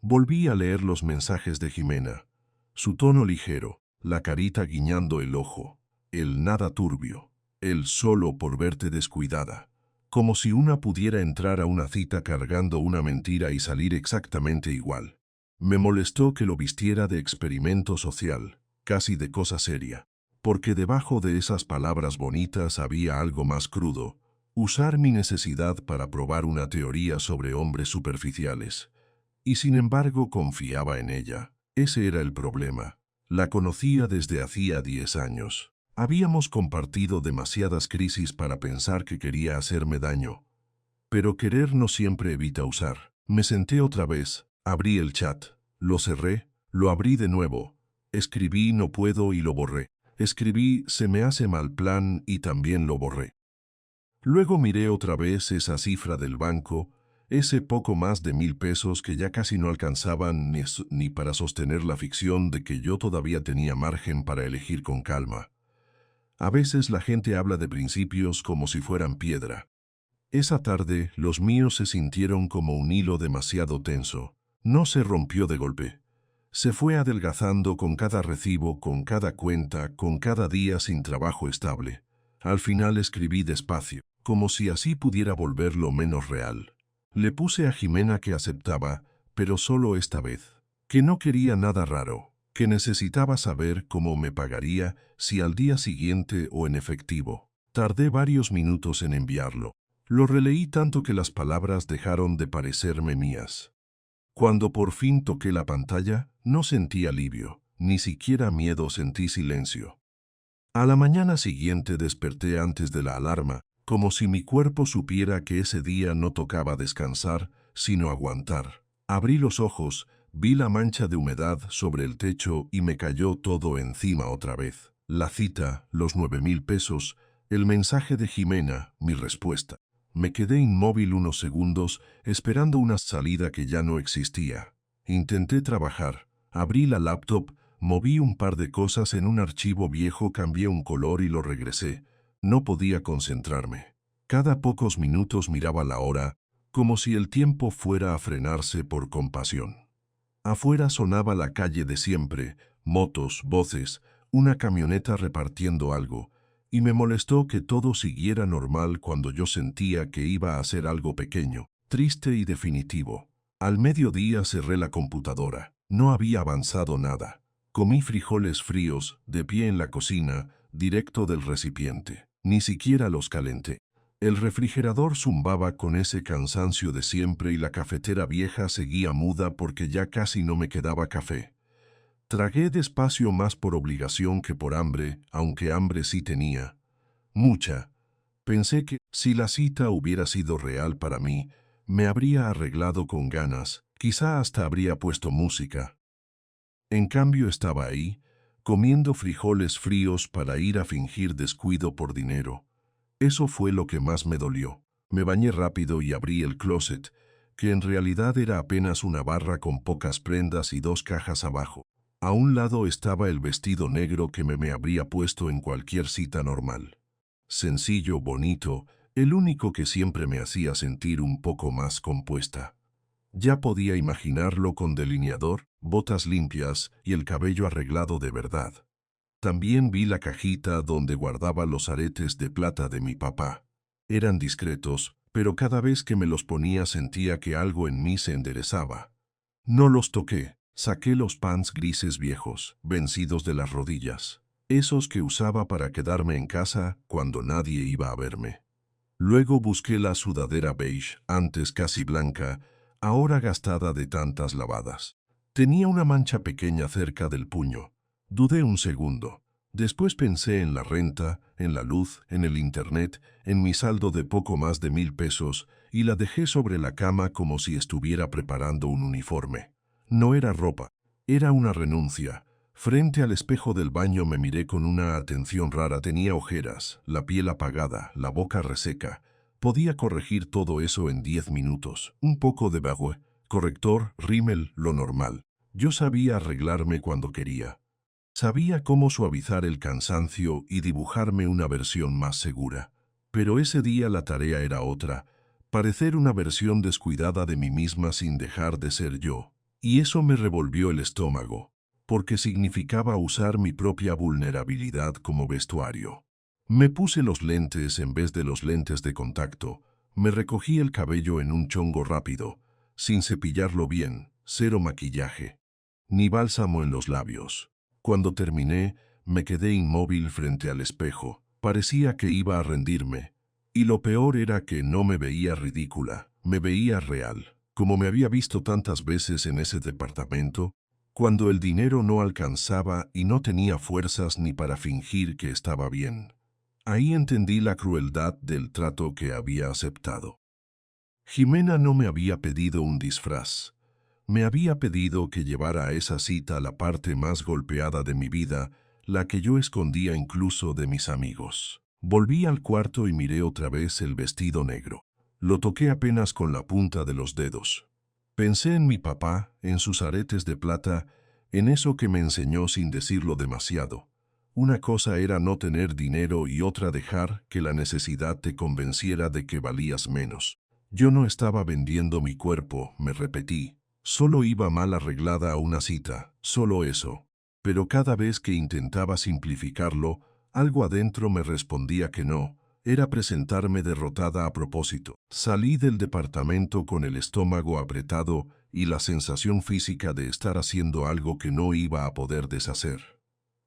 Volví a leer los mensajes de Jimena. Su tono ligero, la carita guiñando el ojo, el nada turbio, el solo por verte descuidada. Como si una pudiera entrar a una cita cargando una mentira y salir exactamente igual. Me molestó que lo vistiera de experimento social, casi de cosa seria. Porque debajo de esas palabras bonitas había algo más crudo, usar mi necesidad para probar una teoría sobre hombres superficiales. Y sin embargo confiaba en ella. Ese era el problema. La conocía desde hacía 10 años. Habíamos compartido demasiadas crisis para pensar que quería hacerme daño. Pero querer no siempre evita usar. Me senté otra vez, abrí el chat, lo cerré, lo abrí de nuevo. Escribí no puedo y lo borré. Escribí se me hace mal plan y también lo borré. Luego miré otra vez esa cifra del banco, ese poco más de 1,000 pesos que ya casi no alcanzaban ni para sostener la ficción de que yo todavía tenía margen para elegir con calma. A veces la gente habla de principios como si fueran piedra. Esa tarde los míos se sintieron como un hilo demasiado tenso. No se rompió de golpe. Se fue adelgazando con cada recibo, con cada cuenta, con cada día sin trabajo estable. Al final escribí despacio, como si así pudiera volverlo menos real. Le puse a Jimena que aceptaba, pero solo esta vez. Que no quería nada raro, que necesitaba saber cómo me pagaría, si al día siguiente o en efectivo. Tardé varios minutos en enviarlo. Lo releí tanto que las palabras dejaron de parecerme mías. Cuando por fin toqué la pantalla, no sentí alivio, ni siquiera miedo, sentí silencio. A la mañana siguiente desperté antes de la alarma, como si mi cuerpo supiera que ese día no tocaba descansar, sino aguantar. Abrí los ojos, vi la mancha de humedad sobre el techo y me cayó todo encima otra vez. La cita, los 9,000 pesos, el mensaje de Jimena, mi respuesta. Me quedé inmóvil unos segundos, esperando una salida que ya no existía. Intenté trabajar. Abrí la laptop, moví un par de cosas en un archivo viejo, cambié un color y lo regresé. No podía concentrarme. Cada pocos minutos miraba la hora, como si el tiempo fuera a frenarse por compasión. Afuera sonaba la calle de siempre, motos, voces, una camioneta repartiendo algo. Y me molestó que todo siguiera normal cuando yo sentía que iba a ser algo pequeño, triste y definitivo. Al mediodía cerré la computadora. No había avanzado nada. Comí frijoles fríos, de pie en la cocina, directo del recipiente. Ni siquiera los calenté. El refrigerador zumbaba con ese cansancio de siempre y la cafetera vieja seguía muda porque ya casi no me quedaba café. Tragué despacio más por obligación que por hambre, aunque hambre sí tenía. Mucha. Pensé que, si la cita hubiera sido real para mí, me habría arreglado con ganas, quizá hasta habría puesto música. En cambio estaba ahí, comiendo frijoles fríos para ir a fingir descuido por dinero. Eso fue lo que más me dolió. Me bañé rápido y abrí el closet, que en realidad era apenas una barra con pocas prendas y 2 cajas abajo. A un lado estaba el vestido negro que me habría puesto en cualquier cita normal. Sencillo, bonito, el único que siempre me hacía sentir un poco más compuesta. Ya podía imaginarlo con delineador, botas limpias y el cabello arreglado de verdad. También vi la cajita donde guardaba los aretes de plata de mi papá. Eran discretos, pero cada vez que me los ponía sentía que algo en mí se enderezaba. No los toqué. Saqué los pants grises viejos, vencidos de las rodillas, esos que usaba para quedarme en casa cuando nadie iba a verme. Luego busqué la sudadera beige, antes casi blanca, ahora gastada de tantas lavadas. Tenía una mancha pequeña cerca del puño. Dudé un segundo. Después pensé en la renta, en la luz, en el internet, en mi saldo de poco más de 1000 pesos, y la dejé sobre la cama como si estuviera preparando un uniforme. No era ropa, era una renuncia. Frente al espejo del baño me miré con una atención rara. Tenía ojeras, la piel apagada, la boca reseca. Podía corregir todo eso en 10 minutos. Un poco de bagüe, corrector, rímel, lo normal. Yo sabía arreglarme cuando quería. Sabía cómo suavizar el cansancio y dibujarme una versión más segura. Pero ese día la tarea era otra, parecer una versión descuidada de mí misma sin dejar de ser yo. Y eso me revolvió el estómago, porque significaba usar mi propia vulnerabilidad como vestuario. Me puse los lentes en vez de los lentes de contacto, me recogí el cabello en un chongo rápido, sin cepillarlo bien, cero maquillaje, ni bálsamo en los labios. Cuando terminé, me quedé inmóvil frente al espejo. Parecía que iba a rendirme. Y lo peor era que no me veía ridícula, me veía real, como me había visto tantas veces en ese departamento, cuando el dinero no alcanzaba y no tenía fuerzas ni para fingir que estaba bien. Ahí entendí la crueldad del trato que había aceptado. Jimena no me había pedido un disfraz. Me había pedido que llevara a esa cita la parte más golpeada de mi vida, la que yo escondía incluso de mis amigos. Volví al cuarto y miré otra vez el vestido negro. Lo toqué apenas con la punta de los dedos. Pensé en mi papá, en sus aretes de plata, en eso que me enseñó sin decirlo demasiado. Una cosa era no tener dinero y otra dejar que la necesidad te convenciera de que valías menos. Yo no estaba vendiendo mi cuerpo, me repetí. Solo iba mal arreglada a una cita, solo eso. Pero cada vez que intentaba simplificarlo, algo adentro me respondía que no. Era presentarme derrotada a propósito. Salí del departamento con el estómago apretado y la sensación física de estar haciendo algo que no iba a poder deshacer.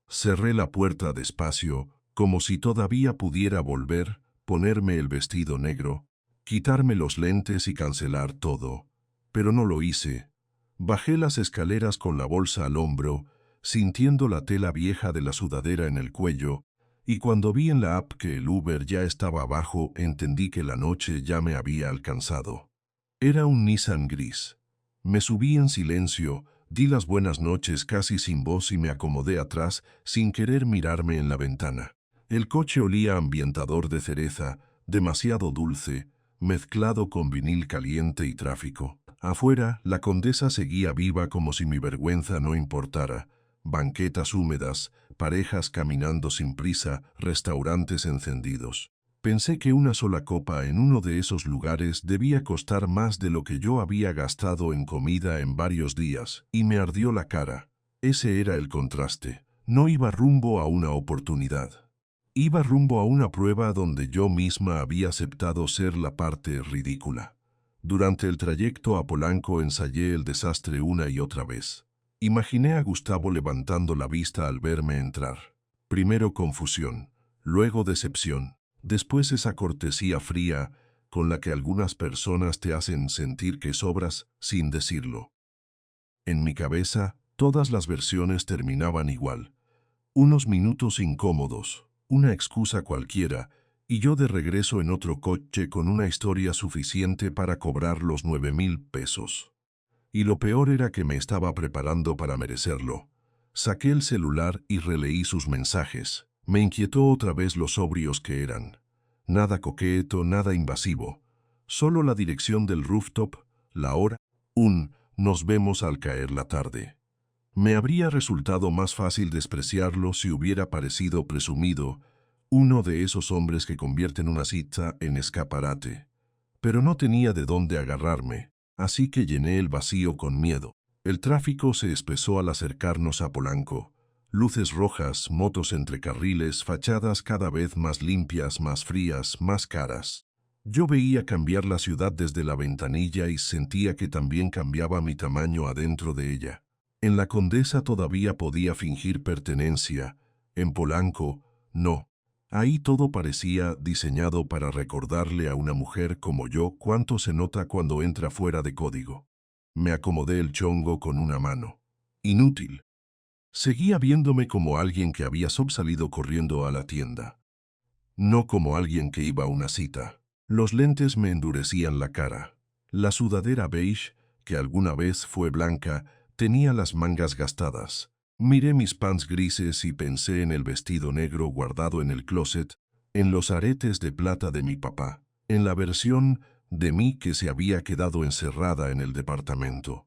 Cerré la puerta despacio, como si todavía pudiera volver, ponerme el vestido negro, quitarme los lentes y cancelar todo. Pero no lo hice. Bajé las escaleras con la bolsa al hombro, sintiendo la tela vieja de la sudadera en el cuello, y cuando vi en la app que el Uber ya estaba abajo, entendí que la noche ya me había alcanzado. Era un Nissan gris. Me subí en silencio, di las buenas noches casi sin voz y me acomodé atrás sin querer mirarme en la ventana. El coche olía a ambientador de cereza, demasiado dulce, mezclado con vinil caliente y tráfico. Afuera, la Condesa seguía viva como si mi vergüenza no importara. Banquetas húmedas, parejas caminando sin prisa, restaurantes encendidos. Pensé que una sola copa en uno de esos lugares debía costar más de lo que yo había gastado en comida en varios días, y me ardió la cara. Ese era el contraste. No iba rumbo a una oportunidad. Iba rumbo a una prueba donde yo misma había aceptado ser la parte ridícula. Durante el trayecto a Polanco ensayé el desastre una y otra vez. Imaginé a Gustavo levantando la vista al verme entrar. Primero confusión, luego decepción, después esa cortesía fría con la que algunas personas te hacen sentir que sobras sin decirlo. En mi cabeza, todas las versiones terminaban igual. Unos minutos incómodos, una excusa cualquiera, y yo de regreso en otro coche con una historia suficiente para cobrar los 9,000 pesos. Y lo peor era que me estaba preparando para merecerlo. Saqué el celular y releí sus mensajes. Me inquietó otra vez lo sobrios que eran. Nada coqueto, nada invasivo. Solo la dirección del rooftop, la hora, nos vemos al caer la tarde. Me habría resultado más fácil despreciarlo si hubiera parecido presumido, uno de esos hombres que convierten una cita en escaparate. Pero no tenía de dónde agarrarme, así que llené el vacío con miedo. El tráfico se espesó al acercarnos a Polanco. Luces rojas, motos entre carriles, fachadas cada vez más limpias, más frías, más caras. Yo veía cambiar la ciudad desde la ventanilla y sentía que también cambiaba mi tamaño adentro de ella. En la Condesa todavía podía fingir pertenencia, en Polanco, no. Ahí todo parecía diseñado para recordarle a una mujer como yo cuánto se nota cuando entra fuera de código. Me acomodé el chongo con una mano. Inútil. Seguía viéndome como alguien que había salido corriendo a la tienda. No como alguien que iba a una cita. Los lentes me endurecían la cara. La sudadera beige, que alguna vez fue blanca, tenía las mangas gastadas. Miré mis pants grises y pensé en el vestido negro guardado en el closet, en los aretes de plata de mi papá, en la versión de mí que se había quedado encerrada en el departamento.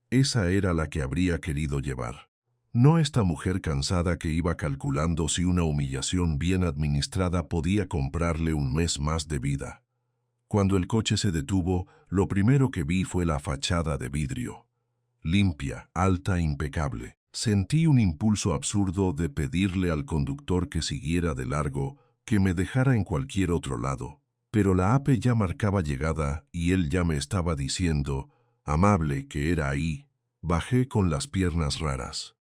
Esa era la que habría querido llevar. No esta mujer cansada que iba calculando si una humillación bien administrada podía comprarle un mes más de vida. Cuando el coche se detuvo, lo primero que vi fue la fachada de vidrio. Limpia, alta, impecable. Sentí un impulso absurdo de pedirle al conductor que siguiera de largo, que me dejara en cualquier otro lado. Pero la AP ya marcaba llegada y él ya me estaba diciendo, amable, que era ahí. Bajé con las piernas raras.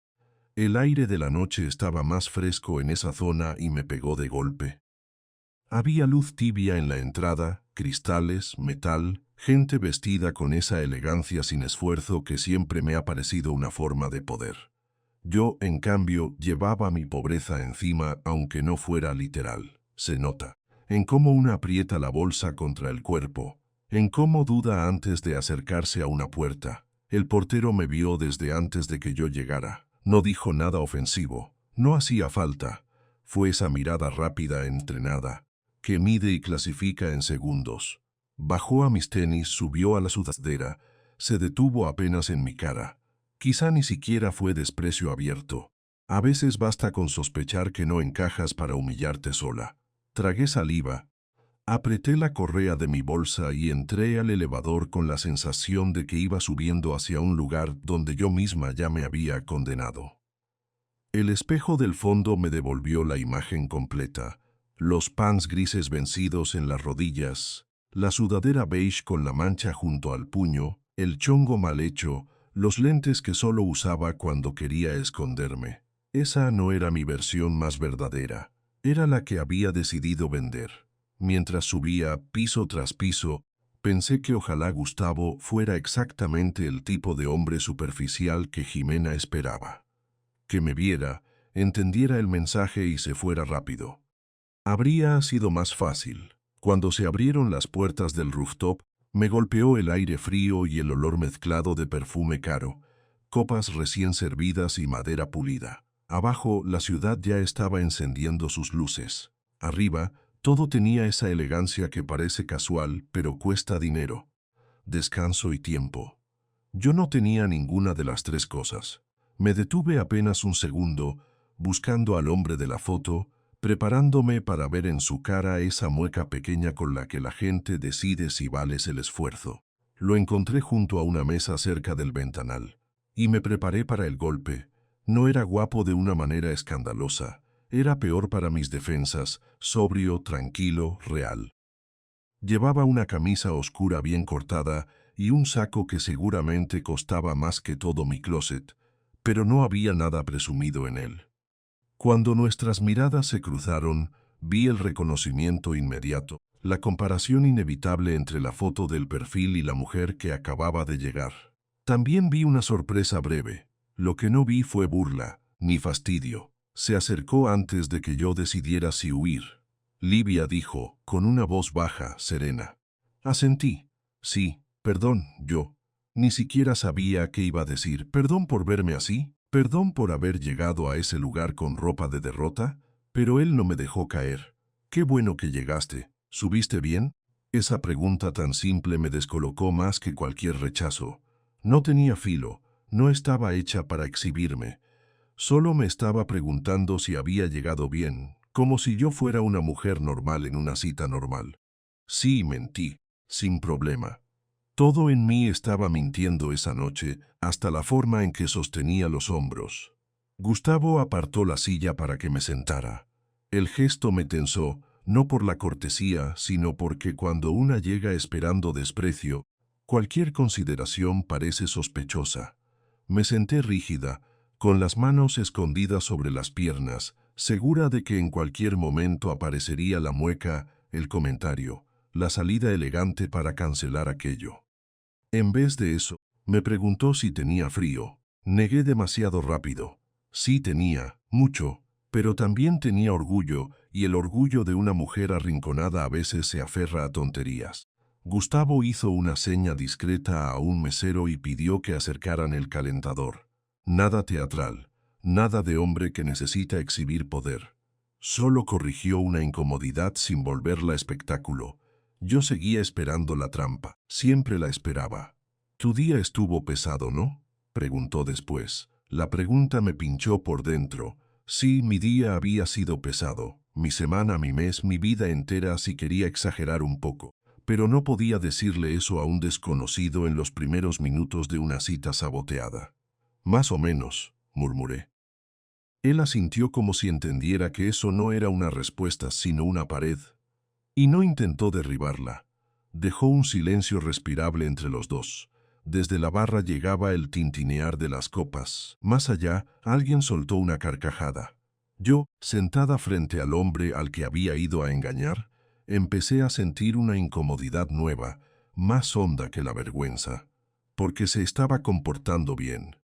El aire de la noche estaba más fresco en esa zona y me pegó de golpe. Había luz tibia en la entrada, cristales, metal, gente vestida con esa elegancia sin esfuerzo que siempre me ha parecido una forma de poder. Yo, en cambio, llevaba mi pobreza encima, aunque no fuera literal. Se nota. En cómo una aprieta la bolsa contra el cuerpo. En cómo duda antes de acercarse a una puerta. El portero me vio desde antes de que yo llegara. No dijo nada ofensivo. No hacía falta. Fue esa mirada rápida, entrenada, que mide y clasifica en segundos. Bajó a mis tenis, subió a la sudadera, se detuvo apenas en mi cara. Quizá ni siquiera fue desprecio abierto. A veces basta con sospechar que no encajas para humillarte sola. Tragué saliva. Apreté la correa de mi bolsa y entré al elevador con la sensación de que iba subiendo hacia un lugar donde yo misma ya me había condenado. El espejo del fondo me devolvió la imagen completa. Los pants grises vencidos en las rodillas, la sudadera beige con la mancha junto al puño, el chongo mal hecho, los lentes que solo usaba cuando quería esconderme. Esa no era mi versión más verdadera, era la que había decidido vender. Mientras subía piso tras piso, pensé que ojalá Gustavo fuera exactamente el tipo de hombre superficial que Jimena esperaba. Que me viera, entendiera el mensaje y se fuera rápido. Habría sido más fácil. Cuando se abrieron las puertas del rooftop, me golpeó el aire frío y el olor mezclado de perfume caro, copas recién servidas y madera pulida. Abajo, la ciudad ya estaba encendiendo sus luces. Arriba, todo tenía esa elegancia que parece casual, pero cuesta dinero. Descanso y tiempo. Yo no tenía ninguna de las tres cosas. Me detuve apenas un segundo, buscando al hombre de la foto, preparándome para ver en su cara esa mueca pequeña con la que la gente decide si vales el esfuerzo. Lo encontré junto a una mesa cerca del ventanal, y me preparé para el golpe. No era guapo de una manera escandalosa, era peor para mis defensas, sobrio, tranquilo, real. Llevaba una camisa oscura bien cortada y un saco que seguramente costaba más que todo mi closet, pero no había nada presumido en él. Cuando nuestras miradas se cruzaron, vi el reconocimiento inmediato, la comparación inevitable entre la foto del perfil y la mujer que acababa de llegar. También vi una sorpresa breve. Lo que no vi fue burla, ni fastidio. Se acercó antes de que yo decidiera si huir. Livia dijo, con una voz baja, serena. Asentí. Sí, perdón, yo. Ni siquiera sabía qué iba a decir. ¿Perdón por verme así? ¿Perdón por haber llegado a ese lugar con ropa de derrota? Pero él no me dejó caer. Qué bueno que llegaste. ¿Subiste bien? Esa pregunta tan simple me descolocó más que cualquier rechazo. No tenía filo, no estaba hecha para exhibirme. Solo me estaba preguntando si había llegado bien, como si yo fuera una mujer normal en una cita normal. Sí, mentí, sin problema. Todo en mí estaba mintiendo esa noche, hasta la forma en que sostenía los hombros. Gustavo apartó la silla para que me sentara. El gesto me tensó, no por la cortesía, sino porque cuando una llega esperando desprecio, cualquier consideración parece sospechosa. Me senté rígida, con las manos escondidas sobre las piernas, segura de que en cualquier momento aparecería la mueca, el comentario, la salida elegante para cancelar aquello. En vez de eso, me preguntó si tenía frío. Negué demasiado rápido. Sí tenía, mucho, pero también tenía orgullo, y el orgullo de una mujer arrinconada a veces se aferra a tonterías. Gustavo hizo una seña discreta a un mesero y pidió que acercaran el calentador. Nada teatral, nada de hombre que necesita exhibir poder. Solo corrigió una incomodidad sin volverla espectáculo. Yo seguía esperando la trampa, siempre la esperaba. «Tu día estuvo pesado, ¿no?», preguntó después. La pregunta me pinchó por dentro. Sí, mi día había sido pesado, mi semana, mi mes, mi vida entera si quería exagerar un poco. Pero no podía decirle eso a un desconocido en los primeros minutos de una cita saboteada. «Más o menos», murmuré. Él asintió como si entendiera que eso no era una respuesta sino una pared. Y no intentó derribarla. Dejó un silencio respirable entre los dos. Desde la barra llegaba el tintinear de las copas. Más allá, alguien soltó una carcajada. Yo, sentada frente al hombre al que había ido a engañar, empecé a sentir una incomodidad nueva, más honda que la vergüenza, porque se estaba comportando bien.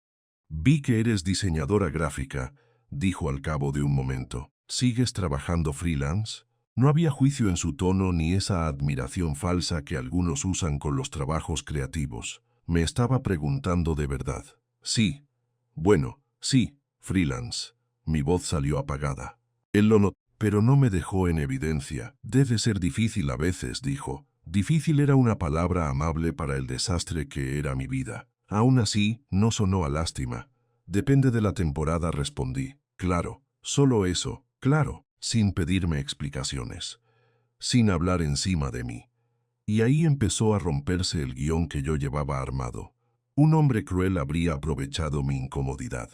«Vi que eres diseñadora gráfica», dijo al cabo de un momento. «¿Sigues trabajando freelance?». No había juicio en su tono ni esa admiración falsa que algunos usan con los trabajos creativos. Me estaba preguntando de verdad. «Sí. Bueno, sí, freelance». Mi voz salió apagada. Él lo notó, pero no me dejó en evidencia. «Debe ser difícil a veces», dijo. Difícil era una palabra amable para el desastre que era mi vida. Aún así, no sonó a lástima. «Depende de la temporada», respondí. «Claro, solo eso, claro», sin pedirme explicaciones, sin hablar encima de mí. Y ahí empezó a romperse el guión que yo llevaba armado. Un hombre cruel habría aprovechado mi incomodidad.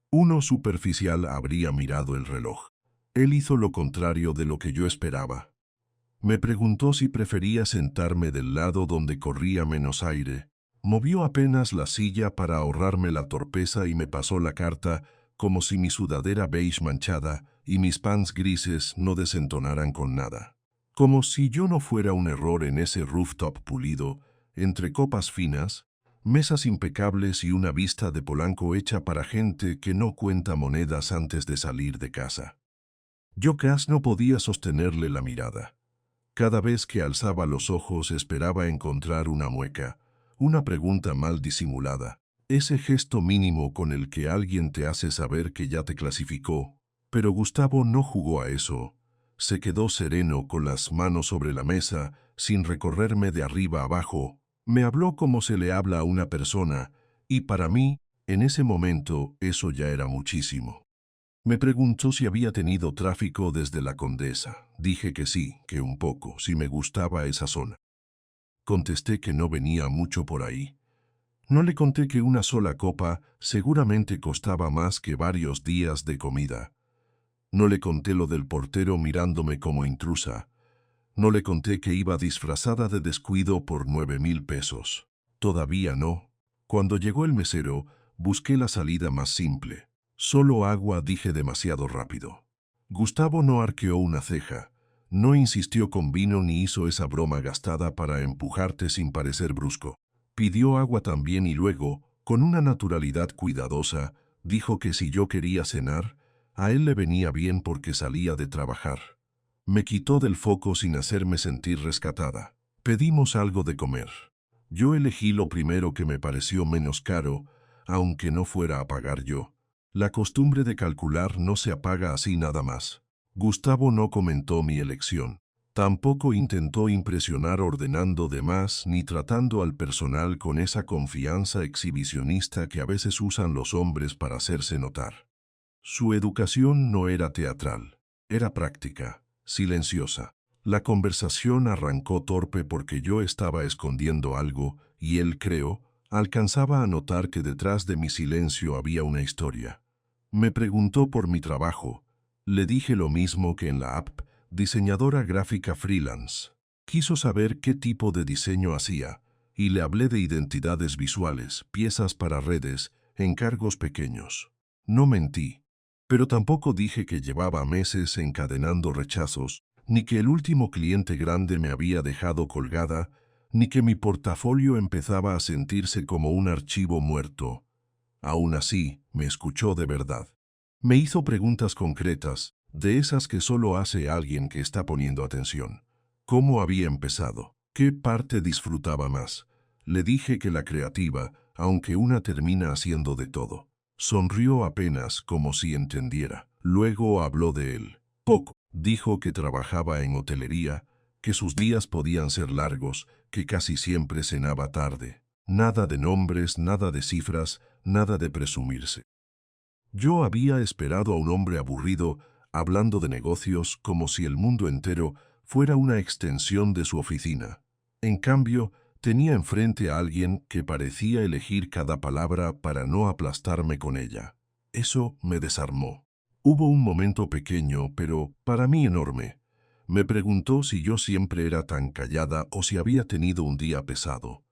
Uno superficial habría mirado el reloj. Él hizo lo contrario de lo que yo esperaba. Me preguntó si prefería sentarme del lado donde corría menos aire. Movió apenas la silla para ahorrarme la torpeza y me pasó la carta como si mi sudadera beige manchada y mis pants grises no desentonaran con nada. Como si yo no fuera un error en ese rooftop pulido, entre copas finas, mesas impecables y una vista de Polanco hecha para gente que no cuenta monedas antes de salir de casa. Yo casi no podía sostenerle la mirada. Cada vez que alzaba los ojos esperaba encontrar una mueca, una pregunta mal disimulada, ese gesto mínimo con el que alguien te hace saber que ya te clasificó. Pero Gustavo no jugó a eso. Se quedó sereno con las manos sobre la mesa, sin recorrerme de arriba abajo. Me habló como se le habla a una persona, y para mí, en ese momento, eso ya era muchísimo. Me preguntó si había tenido tráfico desde la Condesa. Dije que sí, que un poco, si me gustaba esa zona. Contesté que no venía mucho por ahí. No le conté que una sola copa seguramente costaba más que varios días de comida. No le conté lo del portero mirándome como intrusa. No le conté que iba disfrazada de descuido por 9,000 pesos. Todavía no. Cuando llegó el mesero, busqué la salida más simple. Solo agua, dije demasiado rápido. Gustavo no arqueó una ceja. No insistió con vino ni hizo esa broma gastada para empujarte sin parecer brusco. Pidió agua también y luego, con una naturalidad cuidadosa, dijo que si yo quería cenar, a él le venía bien porque salía de trabajar. Me quitó del foco sin hacerme sentir rescatada. Pedimos algo de comer. Yo elegí lo primero que me pareció menos caro, aunque no fuera a pagar yo. La costumbre de calcular no se apaga así nada más. Gustavo no comentó mi elección. Tampoco intentó impresionar ordenando de más ni tratando al personal con esa confianza exhibicionista que a veces usan los hombres para hacerse notar. Su educación no era teatral, era práctica, silenciosa. La conversación arrancó torpe porque yo estaba escondiendo algo y él, creo, alcanzaba a notar que detrás de mi silencio había una historia. Me preguntó por mi trabajo. Le dije lo mismo que en la app, diseñadora gráfica freelance. Quiso saber qué tipo de diseño hacía y le hablé de identidades visuales, piezas para redes, encargos pequeños. No mentí. Pero tampoco dije que llevaba meses encadenando rechazos, ni que el último cliente grande me había dejado colgada, ni que mi portafolio empezaba a sentirse como un archivo muerto. Aún así, me escuchó de verdad. Me hizo preguntas concretas, de esas que solo hace alguien que está poniendo atención. ¿Cómo había empezado? ¿Qué parte disfrutaba más? Le dije que la creativa, aunque una termina haciendo de todo. Sonrió apenas como si entendiera. Luego habló de él. Poco. Dijo que trabajaba en hotelería, que sus días podían ser largos, que casi siempre cenaba tarde. Nada de nombres, nada de cifras, nada de presumirse. Yo había esperado a un hombre aburrido, hablando de negocios como si el mundo entero fuera una extensión de su oficina. En cambio, tenía enfrente a alguien que parecía elegir cada palabra para no aplastarme con ella. Eso me desarmó. Hubo un momento pequeño, pero para mí enorme. Me preguntó si yo siempre era tan callada o si había tenido un día pesado.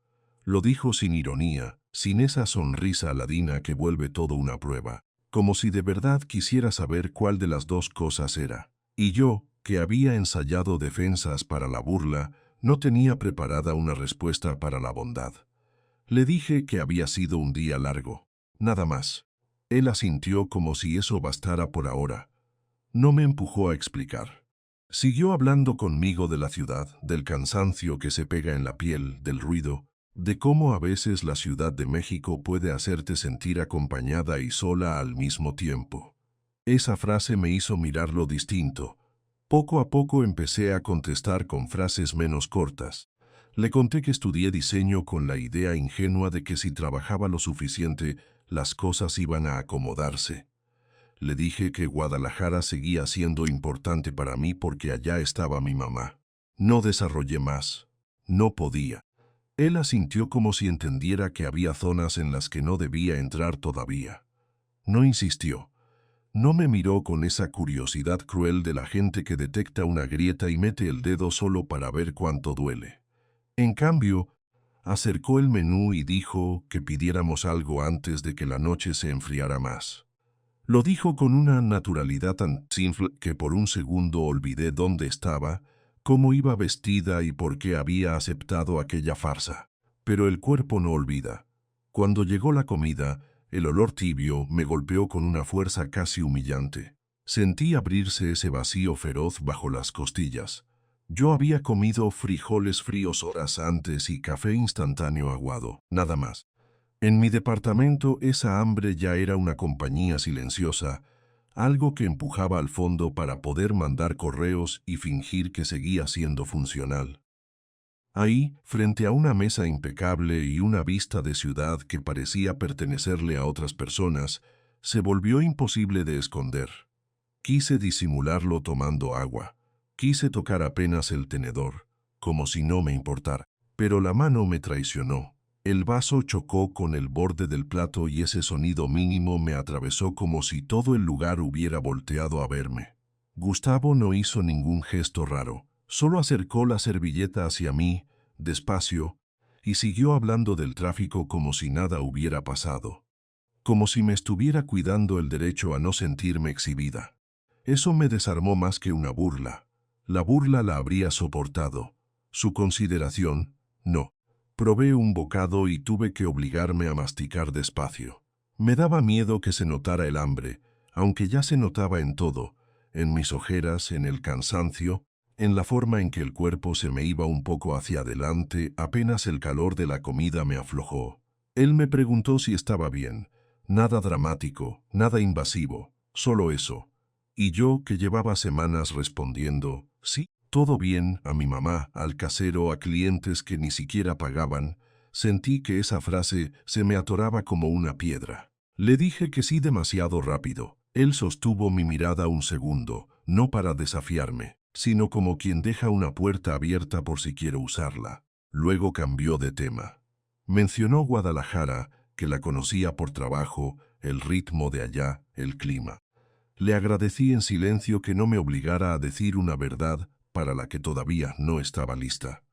Lo dijo sin ironía, sin esa sonrisa aladina que vuelve todo una prueba, como si de verdad quisiera saber cuál de las dos cosas era. Y yo, que había ensayado defensas para la burla, no tenía preparada una respuesta para la bondad. Le dije que había sido un día largo. Nada más. Él asintió como si eso bastara por ahora. No me empujó a explicar. Siguió hablando conmigo de la ciudad, del cansancio que se pega en la piel, del ruido, de cómo a veces la Ciudad de México puede hacerte sentir acompañada y sola al mismo tiempo. Esa frase me hizo mirarlo distinto. Poco a poco empecé a contestar con frases menos cortas. Le conté que estudié diseño con la idea ingenua de que si trabajaba lo suficiente, las cosas iban a acomodarse. Le dije que Guadalajara seguía siendo importante para mí porque allá estaba mi mamá. No desarrollé más. No podía. Él asintió como si entendiera que había zonas en las que no debía entrar todavía. No insistió. No me miró con esa curiosidad cruel de la gente que detecta una grieta y mete el dedo solo para ver cuánto duele. En cambio, acercó el menú y dijo que pidiéramos algo antes de que la noche se enfriara más. Lo dijo con una naturalidad tan simple que por un segundo olvidé dónde estaba, cómo iba vestida y por qué había aceptado aquella farsa. Pero el cuerpo no olvida. Cuando llegó la comida, el olor tibio me golpeó con una fuerza casi humillante. Sentí abrirse ese vacío feroz bajo las costillas. Yo había comido frijoles fríos horas antes y café instantáneo aguado, nada más. En mi departamento esa hambre ya era una compañía silenciosa, algo que empujaba al fondo para poder mandar correos y fingir que seguía siendo funcional. Ahí, frente a una mesa impecable y una vista de ciudad que parecía pertenecerle a otras personas, se volvió imposible de esconder. Quise disimularlo tomando agua. Quise tocar apenas el tenedor, como si no me importara. Pero la mano me traicionó. El vaso chocó con el borde del plato y ese sonido mínimo me atravesó como si todo el lugar hubiera volteado a verme. Gustavo no hizo ningún gesto raro, Solo acercó la servilleta hacia mí, despacio, y siguió hablando del tráfico como si nada hubiera pasado. Como si me estuviera cuidando el derecho a no sentirme exhibida. Eso me desarmó más que una burla. La burla la habría soportado. Su consideración, no. Probé un bocado y tuve que obligarme a masticar despacio. Me daba miedo que se notara el hambre, aunque ya se notaba en todo, en mis ojeras, en el cansancio, en la forma en que el cuerpo se me iba un poco hacia adelante apenas el calor de la comida me aflojó. Él me preguntó si estaba bien. Nada dramático, nada invasivo, solo eso. Y yo, que llevaba semanas respondiendo, sí, todo bien, a mi mamá, al casero, a clientes que ni siquiera pagaban, sentí que esa frase se me atoraba como una piedra. Le dije que sí demasiado rápido. Él sostuvo mi mirada un segundo, no para desafiarme, sino como quien deja una puerta abierta por si quiere usarla. Luego cambió de tema. Mencionó Guadalajara, que la conocía por trabajo, el ritmo de allá, el clima. Le agradecí en silencio que no me obligara a decir una verdad para la que todavía no estaba lista.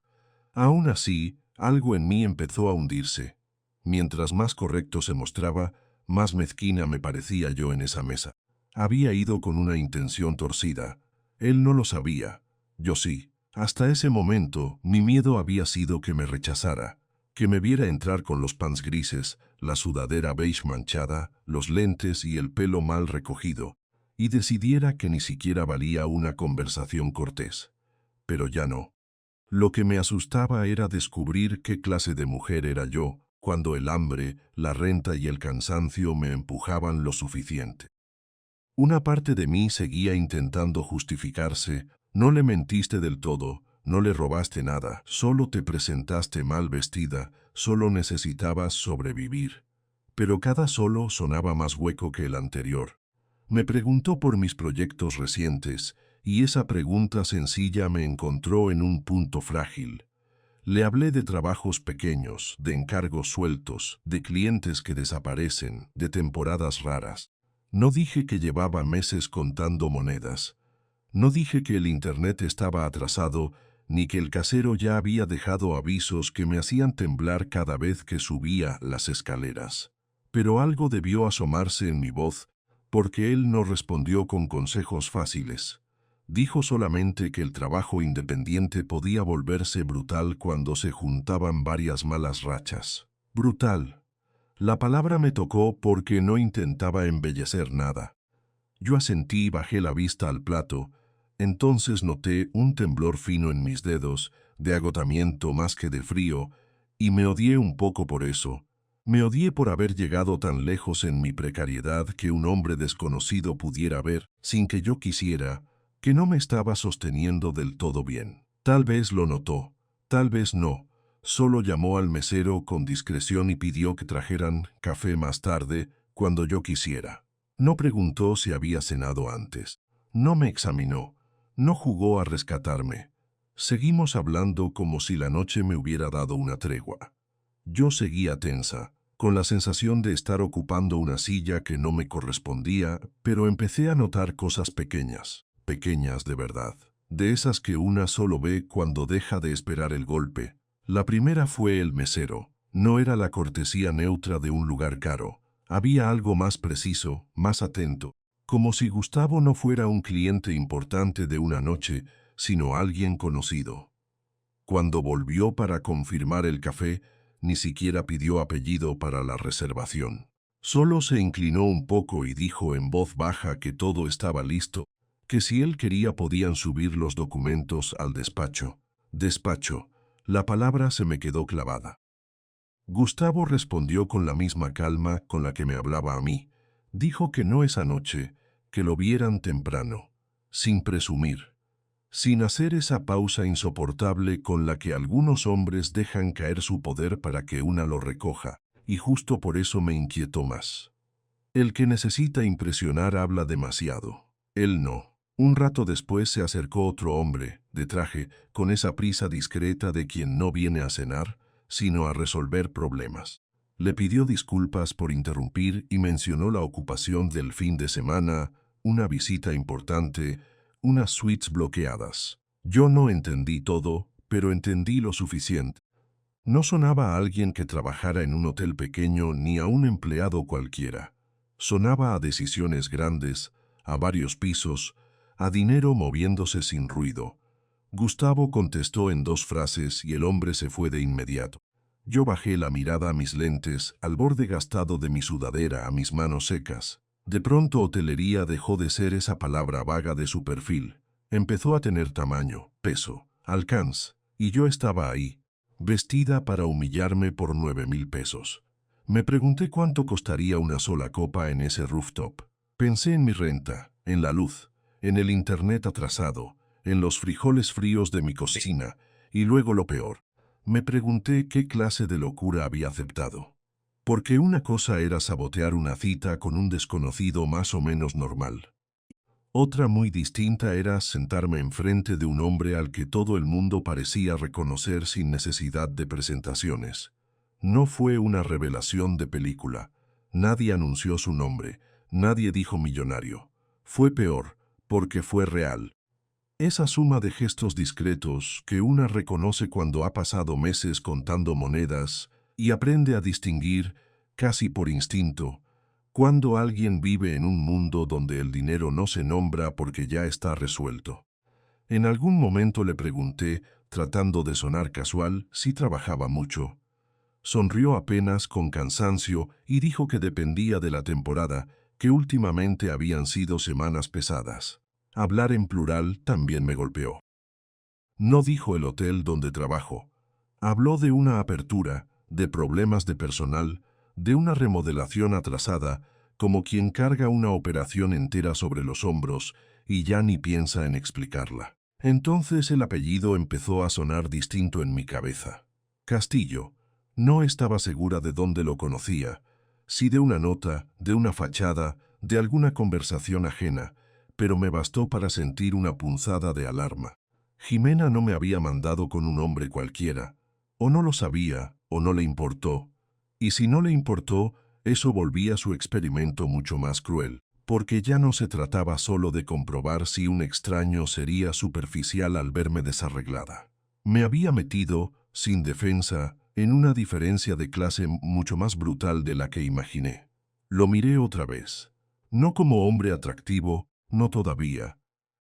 Aún así, algo en mí empezó a hundirse. Mientras más correcto se mostraba, más mezquina me parecía yo en esa mesa. Había ido con una intención torcida. Él no lo sabía. Yo sí. Hasta ese momento, mi miedo había sido que me rechazara, que me viera entrar con los pants grises, la sudadera beige manchada, los lentes y el pelo mal recogido, y decidiera que ni siquiera valía una conversación cortés. Pero ya no. Lo que me asustaba era descubrir qué clase de mujer era yo, cuando el hambre, la renta y el cansancio me empujaban lo suficiente. Una parte de mí seguía intentando justificarse. No le mentiste del todo, no le robaste nada, solo te presentaste mal vestida, solo necesitabas sobrevivir. Pero cada solo sonaba más hueco que el anterior. Me preguntó por mis proyectos recientes, y esa pregunta sencilla me encontró en un punto frágil. Le hablé de trabajos pequeños, de encargos sueltos, de clientes que desaparecen, de temporadas raras. No dije que llevaba meses contando monedas. No dije que el internet estaba atrasado, ni que el casero ya había dejado avisos que me hacían temblar cada vez que subía las escaleras. Pero algo debió asomarse en mi voz, porque él no respondió con consejos fáciles. Dijo solamente que el trabajo independiente podía volverse brutal cuando se juntaban varias malas rachas. Brutal. La palabra me tocó porque no intentaba embellecer nada. Yo asentí y bajé la vista al plato. Entonces noté un temblor fino en mis dedos, de agotamiento más que de frío, y me odié un poco por eso. Me odié por haber llegado tan lejos en mi precariedad que un hombre desconocido pudiera ver, sin que yo quisiera, que no me estaba sosteniendo del todo bien. Tal vez lo notó, tal vez no. Solo llamó al mesero con discreción y pidió que trajeran café más tarde, cuando yo quisiera. No preguntó si había cenado antes. No me examinó. No jugó a rescatarme. Seguimos hablando como si la noche me hubiera dado una tregua. Yo seguía tensa, con la sensación de estar ocupando una silla que no me correspondía, pero empecé a notar cosas pequeñas, pequeñas de verdad, de esas que una solo ve cuando deja de esperar el golpe. La primera fue el mesero. No era la cortesía neutra de un lugar caro. Había algo más preciso, más atento, como si Gustavo no fuera un cliente importante de una noche, sino alguien conocido. Cuando volvió para confirmar el café, ni siquiera pidió apellido para la reservación. Solo se inclinó un poco y dijo en voz baja que todo estaba listo, que si él quería podían subir los documentos al despacho. Despacho. La palabra se me quedó clavada. Gustavo respondió con la misma calma con la que me hablaba a mí. Dijo que no esa noche, que lo vieran temprano, sin presumir, sin hacer esa pausa insoportable con la que algunos hombres dejan caer su poder para que una lo recoja, y justo por eso me inquietó más. El que necesita impresionar habla demasiado. Él no. Un rato después se acercó otro hombre, de traje, con esa prisa discreta de quien no viene a cenar, sino a resolver problemas. Le pidió disculpas por interrumpir y mencionó la ocupación del fin de semana, una visita importante, unas suites bloqueadas. Yo no entendí todo, pero entendí lo suficiente. No sonaba a alguien que trabajara en un hotel pequeño ni a un empleado cualquiera. Sonaba a decisiones grandes, a varios pisos, a dinero moviéndose sin ruido. Gustavo contestó en 2 frases y el hombre se fue de inmediato. Yo bajé la mirada a mis lentes, al borde gastado de mi sudadera, a mis manos secas. De pronto hotelería dejó de ser esa palabra vaga de su perfil. Empezó a tener tamaño, peso, alcance, y yo estaba ahí, vestida para humillarme por 9,000 pesos. Me pregunté cuánto costaría una sola copa en ese rooftop. Pensé en mi renta, en la luz, en el internet atrasado, en los frijoles fríos de mi cocina, y luego lo peor. Me pregunté qué clase de locura había aceptado. Porque una cosa era sabotear una cita con un desconocido más o menos normal. Otra muy distinta era sentarme enfrente de un hombre al que todo el mundo parecía reconocer sin necesidad de presentaciones. No fue una revelación de película. Nadie anunció su nombre, nadie dijo millonario. Fue peor, porque fue real. Esa suma de gestos discretos que una reconoce cuando ha pasado meses contando monedas y aprende a distinguir, casi por instinto, cuando alguien vive en un mundo donde el dinero no se nombra porque ya está resuelto. En algún momento le pregunté, tratando de sonar casual, si trabajaba mucho. Sonrió apenas con cansancio y dijo que dependía de la temporada, que últimamente habían sido semanas pesadas. Hablar en plural también me golpeó. No dijo el hotel donde trabajo. Habló de una apertura, de problemas de personal, de una remodelación atrasada, como quien carga una operación entera sobre los hombros y ya ni piensa en explicarla. Entonces el apellido empezó a sonar distinto en mi cabeza. Castillo. No estaba segura de dónde lo conocía, si de una nota, de una fachada, de alguna conversación ajena, pero me bastó para sentir una punzada de alarma. Jimena no me había mandado con un hombre cualquiera. O no lo sabía, o no le importó. Y si no le importó, eso volvía su experimento mucho más cruel, porque ya no se trataba solo de comprobar si un extraño sería superficial al verme desarreglada. Me había metido, sin defensa, en una diferencia de clase mucho más brutal de la que imaginé. Lo miré otra vez. No como hombre atractivo, no todavía.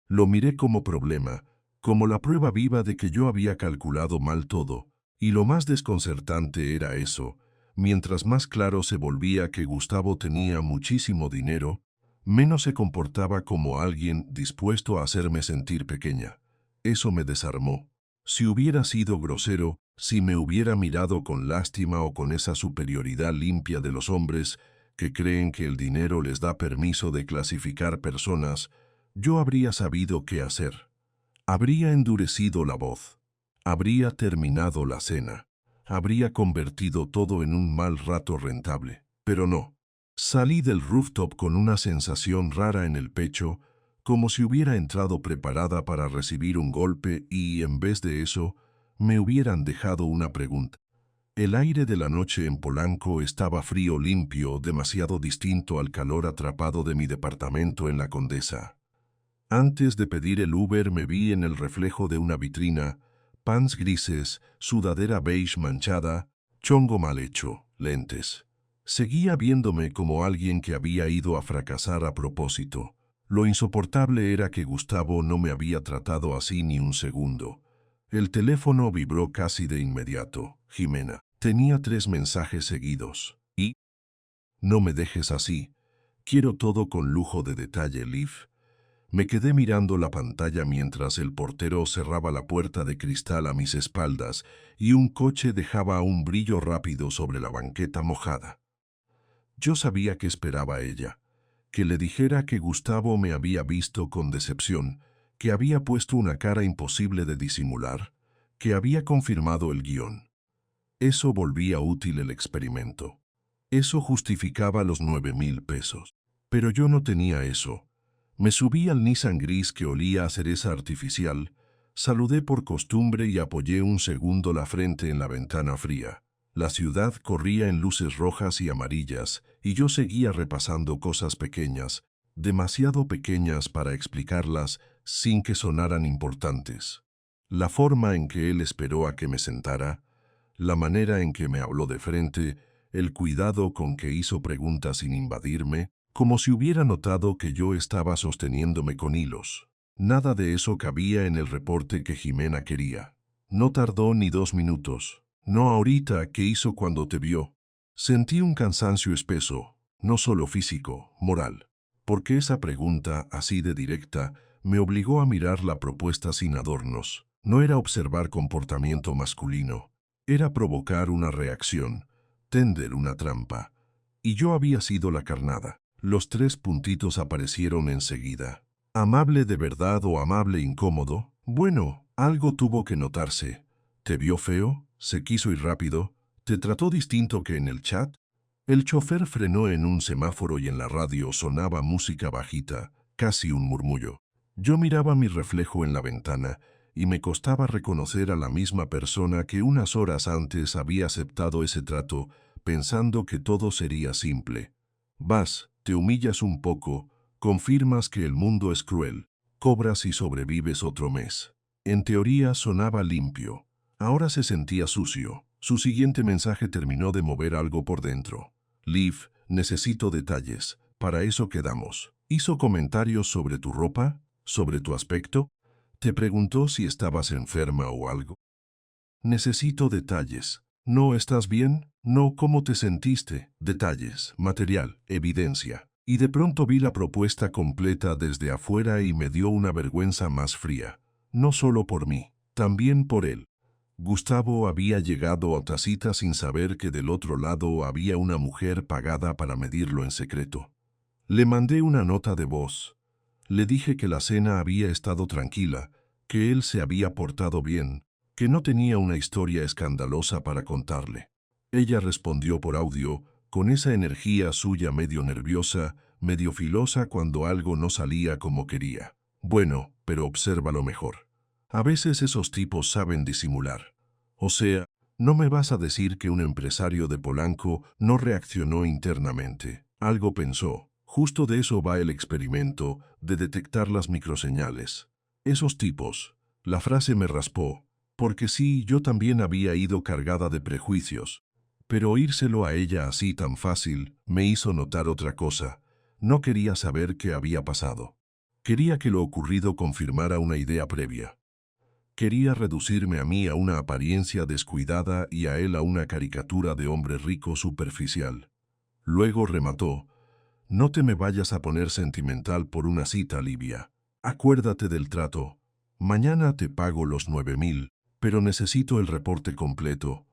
Lo miré como problema, como la prueba viva de que yo había calculado mal todo, y lo más desconcertante era eso, mientras más claro se volvía que Gustavo tenía muchísimo dinero, menos se comportaba como alguien dispuesto a hacerme sentir pequeña. Eso me desarmó. Si hubiera sido grosero, si me hubiera mirado con lástima o con esa superioridad limpia de los hombres que creen que el dinero les da permiso de clasificar personas, yo habría sabido qué hacer. Habría endurecido la voz. Habría terminado la cena. Habría convertido todo en un mal rato rentable. Pero no. Salí del rooftop con una sensación rara en el pecho, como si hubiera entrado preparada para recibir un golpe y, en vez de eso, me hubieran dejado una pregunta. El aire de la noche en Polanco estaba frío, limpio, demasiado distinto al calor atrapado de mi departamento en la Condesa. Antes de pedir el Uber me vi en el reflejo de una vitrina, pants grises, sudadera beige manchada, chongo mal hecho, lentes. Seguía viéndome como alguien que había ido a fracasar a propósito. Lo insoportable era que Gustavo no me había tratado así ni un segundo. El teléfono vibró casi de inmediato. Jimena. Tenía 3 mensajes seguidos. Y no me dejes así. Quiero todo con lujo de detalle, Liv. Me quedé mirando la pantalla mientras el portero cerraba la puerta de cristal a mis espaldas y un coche dejaba un brillo rápido sobre la banqueta mojada. Yo sabía que esperaba ella, que le dijera que Gustavo me había visto con decepción, que había puesto una cara imposible de disimular, que había confirmado el guión. Eso volvía útil el experimento. Eso justificaba los 9,000 pesos. Pero yo no tenía eso. Me subí al Nissan gris que olía a cereza artificial, saludé por costumbre y apoyé un segundo la frente en la ventana fría. La ciudad corría en luces rojas y amarillas, y yo seguía repasando cosas pequeñas, demasiado pequeñas para explicarlas sin que sonaran importantes. La forma en que él esperó a que me sentara, la manera en que me habló de frente, el cuidado con que hizo preguntas sin invadirme, como si hubiera notado que yo estaba sosteniéndome con hilos. Nada de eso cabía en el reporte que Jimena quería. No tardó ni 2 minutos. No ahorita, ¿qué hizo cuando te vio? Sentí un cansancio espeso, no solo físico, moral. Porque esa pregunta, así de directa, me obligó a mirar la propuesta sin adornos. No era observar comportamiento masculino, era provocar una reacción, tender una trampa. Y yo había sido la carnada. Los 3 puntitos aparecieron enseguida. ¿Amable de verdad o amable incómodo? Bueno, algo tuvo que notarse. ¿Te vio feo? ¿Se quiso ir rápido? ¿Te trató distinto que en el chat? El chofer frenó en un semáforo y en la radio sonaba música bajita, casi un murmullo. Yo miraba mi reflejo en la ventana y me costaba reconocer a la misma persona que unas horas antes había aceptado ese trato pensando que todo sería simple. Vas, te humillas un poco, confirmas que el mundo es cruel, cobras y sobrevives otro mes. En teoría sonaba limpio. Ahora se sentía sucio. Su siguiente mensaje terminó de mover algo por dentro. Liv, necesito detalles. Para eso quedamos. ¿Hizo comentarios sobre tu ropa? ¿Sobre tu aspecto? ¿Te preguntó si estabas enferma o algo? Necesito detalles. ¿No estás bien? No, ¿cómo te sentiste? Detalles, material, evidencia. Y de pronto vi la propuesta completa desde afuera y me dio una vergüenza más fría. No solo por mí, también por él. Gustavo había llegado a Tacita sin saber que del otro lado había una mujer pagada para medirlo en secreto. Le mandé una nota de voz. Le dije que la cena había estado tranquila, que él se había portado bien, que no tenía una historia escandalosa para contarle. Ella respondió por audio, con esa energía suya medio nerviosa, medio filosa cuando algo no salía como quería. Bueno, pero obsérvalo mejor. A veces esos tipos saben disimular. O sea, no me vas a decir que un empresario de Polanco no reaccionó internamente. Algo pensó. Justo de eso va el experimento, de detectar las microseñales. Esos tipos. La frase me raspó, porque sí, yo también había ido cargada de prejuicios. Pero oírselo a ella así tan fácil me hizo notar otra cosa. No quería saber qué había pasado. Quería que lo ocurrido confirmara una idea previa. Quería reducirme a mí a una apariencia descuidada y a él a una caricatura de hombre rico superficial. Luego remató: no te me vayas a poner sentimental por una cita, Livia. Acuérdate del trato. Mañana te pago los 9,000, pero necesito el reporte completo.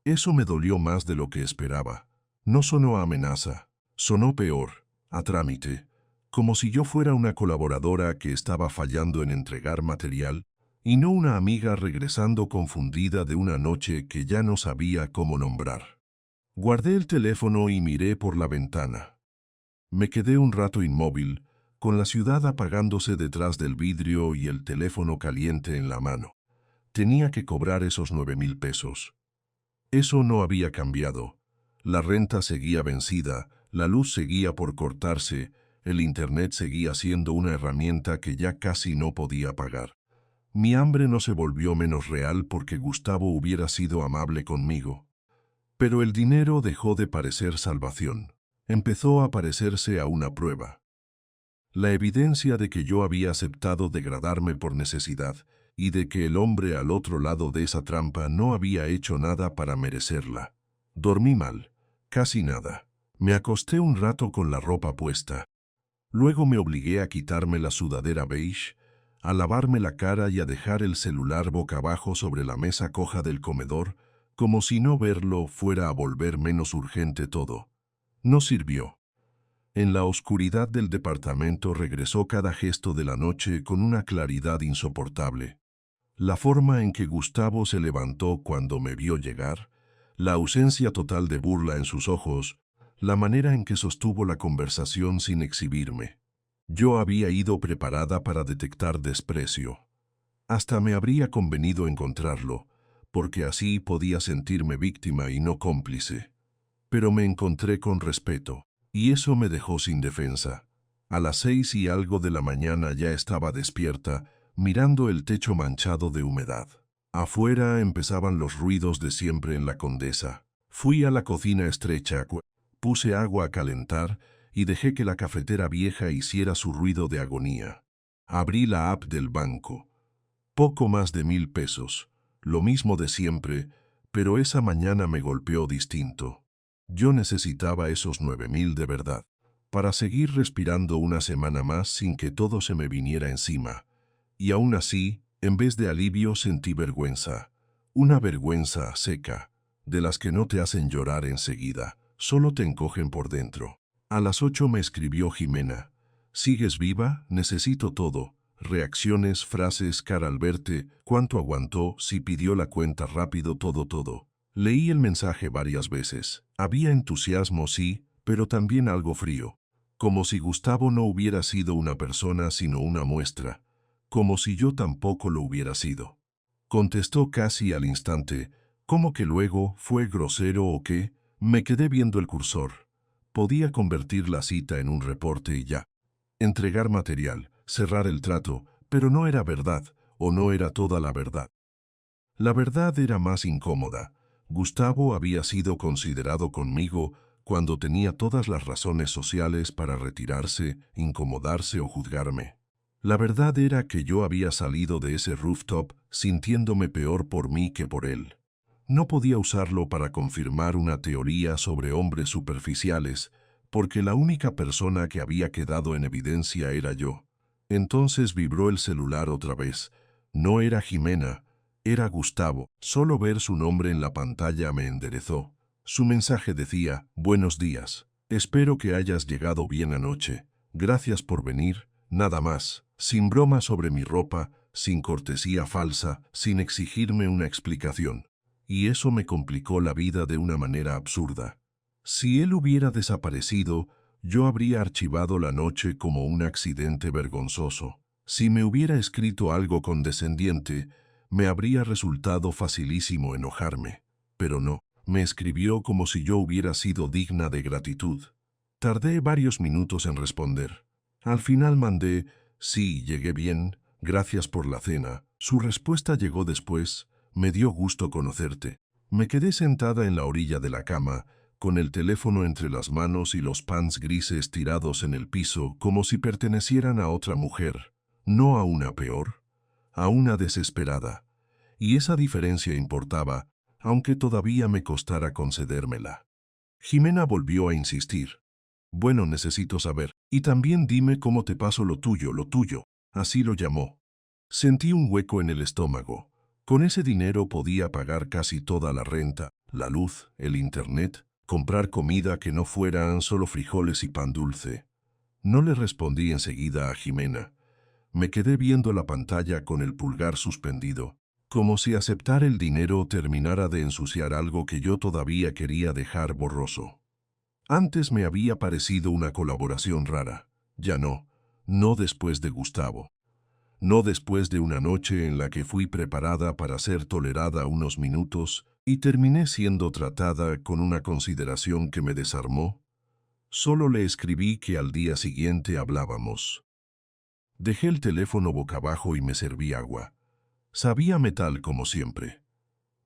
Eso me dolió más de lo que esperaba. No sonó a amenaza, sonó peor, a trámite, como si yo fuera una colaboradora que estaba fallando en entregar material y no una amiga regresando confundida de una noche que ya no sabía cómo nombrar. Guardé el teléfono y miré por la ventana. Me quedé un rato inmóvil, con la ciudad apagándose detrás del vidrio y el teléfono caliente en la mano. Tenía que cobrar esos 9,000 pesos. Eso no había cambiado. La renta seguía vencida, la luz seguía por cortarse, el internet seguía siendo una herramienta que ya casi no podía pagar. Mi hambre no se volvió menos real porque Gustavo hubiera sido amable conmigo. Pero el dinero dejó de parecer salvación. Empezó a parecerse a una prueba. La evidencia de que yo había aceptado degradarme por necesidad y de que el hombre al otro lado de esa trampa no había hecho nada para merecerla. Dormí mal, casi nada. Me acosté un rato con la ropa puesta. Luego me obligué a quitarme la sudadera beige, a lavarme la cara y a dejar el celular boca abajo sobre la mesa coja del comedor, como si no verlo fuera a volver menos urgente todo. No sirvió. En la oscuridad del departamento regresó cada gesto de la noche con una claridad insoportable. La forma en que Gustavo se levantó cuando me vio llegar, la ausencia total de burla en sus ojos, la manera en que sostuvo la conversación sin exhibirme. Yo había ido preparada para detectar desprecio. Hasta me habría convenido encontrarlo, porque así podía sentirme víctima y no cómplice. Pero me encontré con respeto, y eso me dejó sin defensa. A las 6 y algo de la mañana ya estaba despierta, mirando el techo manchado de humedad. Afuera empezaban los ruidos de siempre en la Condesa. Fui a la cocina estrecha, puse agua a calentar y dejé que la cafetera vieja hiciera su ruido de agonía. Abrí la app del banco. Poco más de 1000 pesos. Lo mismo de siempre, pero esa mañana me golpeó distinto. Yo necesitaba esos 9000 de verdad, para seguir respirando una semana más sin que todo se me viniera encima. Y aún así, en vez de alivio sentí vergüenza. Una vergüenza seca, de las que no te hacen llorar enseguida, solo te encogen por dentro. A las 8 me escribió Jimena. ¿Sigues viva? Necesito todo. Reacciones, frases, cara al verte, cuánto aguantó, si pidió la cuenta rápido, todo. Leí el mensaje varias veces. Había entusiasmo, sí, pero también algo frío. Como si Gustavo no hubiera sido una persona sino una muestra. Como si yo tampoco lo hubiera sido. Contestó casi al instante. ¿Cómo que luego? ¿Fue grosero o qué? Me quedé viendo el cursor. Podía convertir la cita en un reporte y ya. Entregar material, cerrar el trato, pero no era verdad, o no era toda la verdad. La verdad era más incómoda. Gustavo había sido considerado conmigo cuando tenía todas las razones sociales para retirarse, incomodarse o juzgarme. La verdad era que yo había salido de ese rooftop sintiéndome peor por mí que por él. No podía usarlo para confirmar una teoría sobre hombres superficiales, porque la única persona que había quedado en evidencia era yo. Entonces vibró el celular otra vez. No era Jimena, era Gustavo. Solo ver su nombre en la pantalla me enderezó. Su mensaje decía: buenos días. Espero que hayas llegado bien anoche. Gracias por venir, nada más. Sin broma sobre mi ropa, sin cortesía falsa, sin exigirme una explicación. Y eso me complicó la vida de una manera absurda. Si él hubiera desaparecido, yo habría archivado la noche como un accidente vergonzoso. Si me hubiera escrito algo condescendiente, me habría resultado facilísimo enojarme. Pero no, me escribió como si yo hubiera sido digna de gratitud. Tardé varios minutos en responder. Al final mandé: sí, llegué bien, gracias por la cena. Su respuesta llegó después: me dio gusto conocerte. Me quedé sentada en la orilla de la cama, con el teléfono entre las manos y los pants grises tirados en el piso como si pertenecieran a otra mujer, no a una peor, a una desesperada. Y esa diferencia importaba, aunque todavía me costara concedérmela. Jimena volvió a insistir. Bueno, necesito saber. Y también dime cómo te pasó lo tuyo, así lo llamó. Sentí un hueco en el estómago. Con ese dinero podía pagar casi toda la renta, la luz, el internet, comprar comida que no fueran solo frijoles y pan dulce. No le respondí enseguida a Jimena. Me quedé viendo la pantalla con el pulgar suspendido, como si aceptar el dinero terminara de ensuciar algo que yo todavía quería dejar borroso. Antes me había parecido una colaboración rara. Ya no, no después de Gustavo. No después de una noche en la que fui preparada para ser tolerada unos minutos y terminé siendo tratada con una consideración que me desarmó. Solo le escribí que al día siguiente hablábamos. Dejé el teléfono boca abajo y me serví agua. Sabía metal como siempre.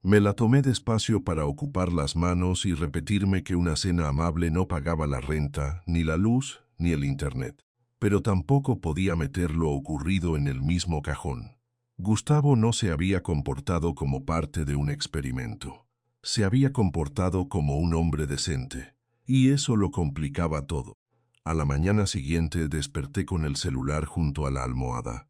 Me la tomé despacio para ocupar las manos y repetirme que una cena amable no pagaba la renta, ni la luz, ni el internet. Pero tampoco podía meter lo ocurrido en el mismo cajón. Gustavo no se había comportado como parte de un experimento. Se había comportado como un hombre decente. Y eso lo complicaba todo. A la mañana siguiente desperté con el celular junto a la almohada.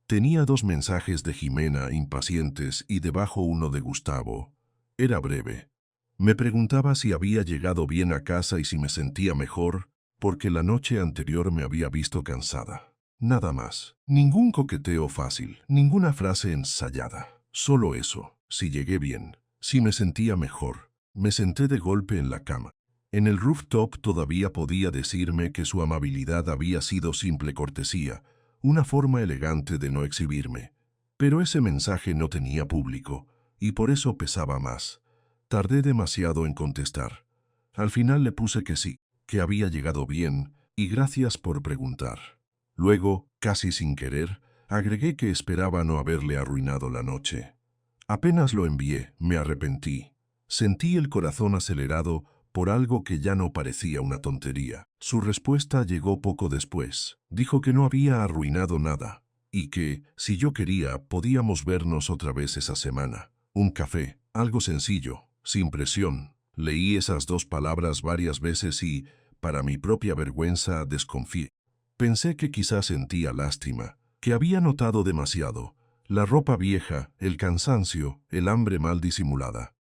Tenía 2 mensajes de Jimena impacientes y debajo uno de Gustavo. Era breve. Me preguntaba si había llegado bien a casa y si me sentía mejor, porque la noche anterior me había visto cansada. Nada más. Ningún coqueteo fácil, ninguna frase ensayada. Solo eso, si llegué bien, si me sentía mejor. Me senté de golpe en la cama. En el rooftop todavía podía decirme que su amabilidad había sido simple cortesía, una forma elegante de no exhibirme. Pero ese mensaje no tenía público, y por eso pesaba más. Tardé demasiado en contestar. Al final le puse que sí, que había llegado bien, y gracias por preguntar. Luego, casi sin querer, Agregué que esperaba no haberle arruinado la noche. Apenas lo envié, me arrepentí. Sentí el corazón acelerado por algo que ya no parecía una tontería. Su respuesta llegó poco después. Dijo que no había arruinado nada y que, si yo quería, podíamos vernos otra vez esa semana. Un café, algo sencillo, sin presión. Leí esas dos palabras varias veces y, para mi propia vergüenza, desconfié. Pensé que quizás sentía lástima, que había notado demasiado. La ropa vieja, el cansancio, el hambre mal disimulada.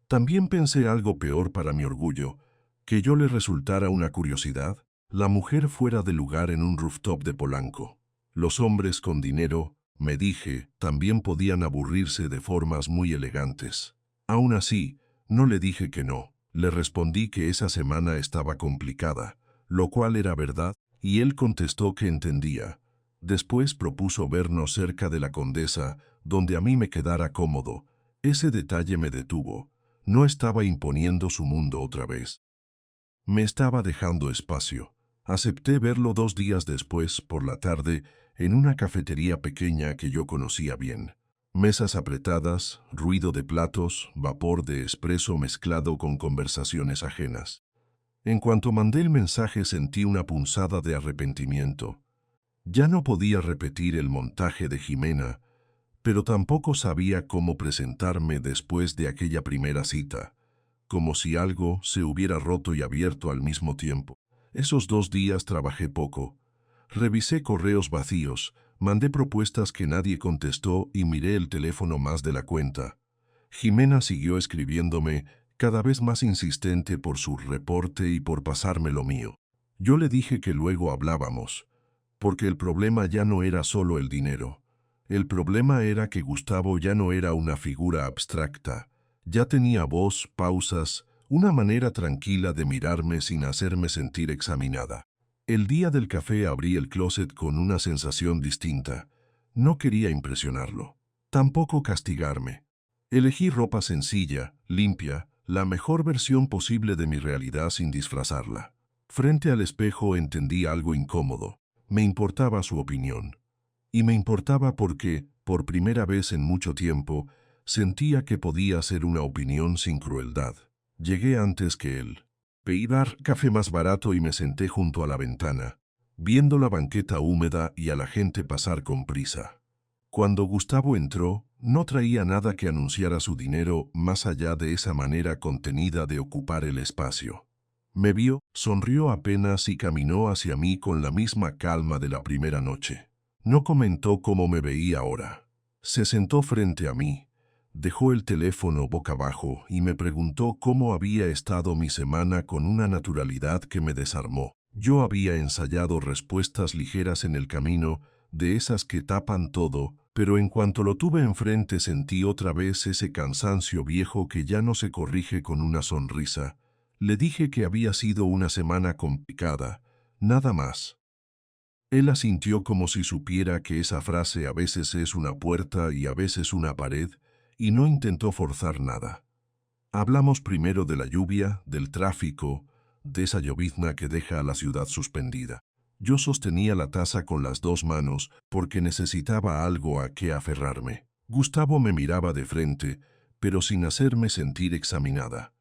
También pensé algo peor para mi orgullo, que yo le resultara una curiosidad, la mujer fuera de lugar en un rooftop de Polanco. Los hombres con dinero, me dije, también podían aburrirse de formas muy elegantes. Aún así, no le dije que no. Le respondí que esa semana estaba complicada, lo cual era verdad, y él contestó que entendía. Después propuso vernos cerca de la Condesa, donde a mí me quedara cómodo. Ese detalle me detuvo. No estaba imponiendo su mundo otra vez. Me estaba dejando espacio. Acepté verlo 2 días después, por la tarde, en una cafetería pequeña que yo conocía bien. Mesas apretadas, ruido de platos, vapor de espresso mezclado con conversaciones ajenas. En cuanto mandé el mensaje sentí una punzada de arrepentimiento. Ya no podía repetir el montaje de Jimena, pero tampoco sabía cómo presentarme después de aquella primera cita, como si algo se hubiera roto y abierto al mismo tiempo. Esos 2 días trabajé poco. Revisé correos vacíos, mandé propuestas que nadie contestó y miré el teléfono más de la cuenta. Jimena siguió escribiéndome, cada vez más insistente por su reporte y por pasarme lo mío. Yo le dije que luego hablábamos, porque el problema ya no era solo el dinero. El problema era que Gustavo ya no era una figura abstracta. Ya tenía voz, pausas, una manera tranquila de mirarme sin hacerme sentir examinada. El día del café abrí el closet con una sensación distinta. No quería impresionarlo, tampoco castigarme. Elegí ropa sencilla, limpia, la mejor versión posible de mi realidad sin disfrazarla. Frente al espejo entendí algo incómodo. Me importaba su opinión. Y me importaba porque, por primera vez en mucho tiempo, sentía que podía ser una opinión sin crueldad. Llegué antes que él. Pedí café más barato y me senté junto a la ventana, viendo la banqueta húmeda y a la gente pasar con prisa. Cuando Gustavo entró, no traía nada que anunciara su dinero más allá de esa manera contenida de ocupar el espacio. Me vio, sonrió apenas y caminó hacia mí con la misma calma de la primera noche. No comentó cómo me veía ahora. Se sentó frente a mí, dejó el teléfono boca abajo y me preguntó cómo había estado mi semana con una naturalidad que me desarmó. Yo había ensayado respuestas ligeras en el camino, de esas que tapan todo, pero en cuanto lo tuve enfrente sentí otra vez ese cansancio viejo que ya no se corrige con una sonrisa. Le dije que había sido una semana complicada, nada más. Él asintió como si supiera que esa frase a veces es una puerta y a veces una pared, y no intentó forzar nada. Hablamos primero de la lluvia, del tráfico, de esa llovizna que deja a la ciudad suspendida. Yo sostenía la taza con las 2 manos porque necesitaba algo a qué aferrarme. Gustavo me miraba de frente, pero sin hacerme sentir examinada.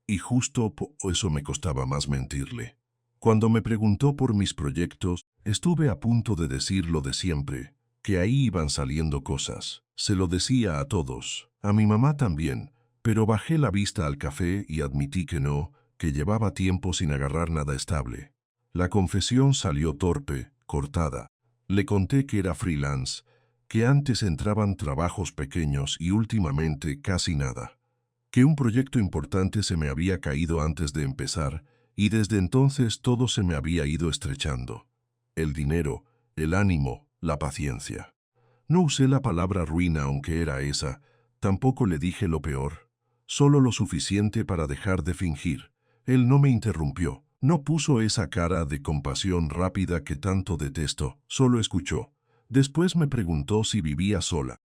Y justo por eso me costaba más mentirle. Cuando me preguntó por mis proyectos, estuve a punto de decir lo de siempre, que ahí iban saliendo cosas. Se lo decía a todos, a mi mamá también, pero bajé la vista al café y admití que no, que llevaba tiempo sin agarrar nada estable. La confesión salió torpe, cortada. Le conté que era freelance, que antes entraban trabajos pequeños y últimamente casi nada. Que un proyecto importante se me había caído antes de empezar, y desde entonces todo se me había ido estrechando. El dinero, el ánimo, la paciencia. No usé la palabra ruina aunque era esa, tampoco le dije lo peor, solo lo suficiente para dejar de fingir. Él no me interrumpió, no puso esa cara de compasión rápida que tanto detesto, solo escuchó. Después me preguntó si vivía sola.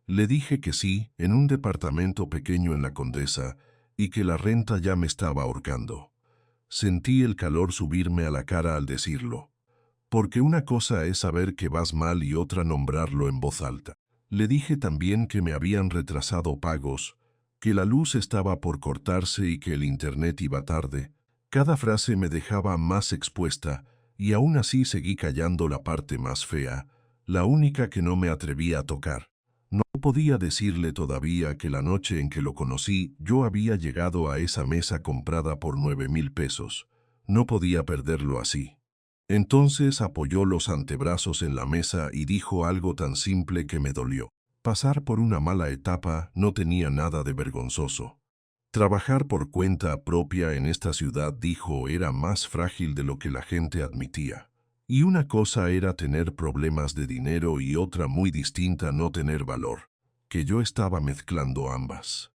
Le dije que sí, en un departamento pequeño en la Condesa, y que la renta ya me estaba ahorcando. Sentí el calor subirme a la cara al decirlo. Porque una cosa es saber que vas mal y otra nombrarlo en voz alta. Le dije también que me habían retrasado pagos, que la luz estaba por cortarse y que el internet iba tarde. Cada frase me dejaba más expuesta y aún así seguí callando la parte más fea, la única que no me atrevía a tocar. No podía decirle todavía que la noche en que lo conocí yo había llegado a esa mesa comprada por 9,000 pesos. No podía perderlo así. Entonces apoyó los antebrazos en la mesa y dijo algo tan simple que me dolió. Pasar por una mala etapa no tenía nada de vergonzoso. Trabajar por cuenta propia en esta ciudad, dijo, era más frágil de lo que la gente admitía. Y una cosa era tener problemas de dinero y otra muy distinta no tener valor, que yo estaba mezclando ambas.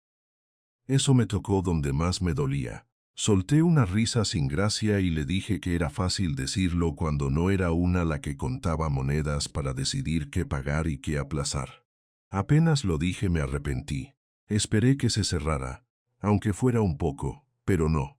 Eso me tocó donde más me dolía. Solté una risa sin gracia y le dije que era fácil decirlo cuando no era una la que contaba monedas para decidir qué pagar y qué aplazar. Apenas lo dije me arrepentí. Esperé que se cerrara, aunque fuera un poco, pero no.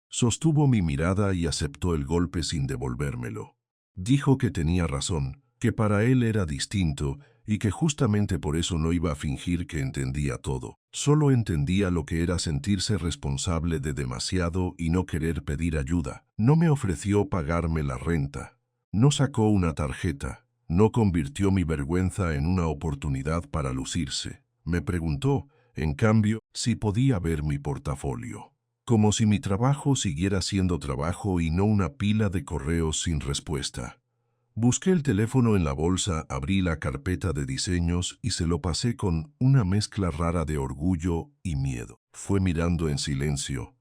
Sostuvo mi mirada y aceptó el golpe sin devolvérmelo. Dijo que tenía razón, que para él era distinto y que justamente por eso no iba a fingir que entendía todo. Solo entendía lo que era sentirse responsable de demasiado y no querer pedir ayuda. No me ofreció pagarme la renta. No sacó una tarjeta. No convirtió mi vergüenza en una oportunidad para lucirse. Me preguntó, en cambio, si podía ver mi portafolio. Como si mi trabajo siguiera siendo trabajo y no una pila de correos sin respuesta. Busqué el teléfono en la bolsa, abrí la carpeta de diseños y se lo pasé con una mezcla rara de orgullo y miedo. Fue mirando en silencio.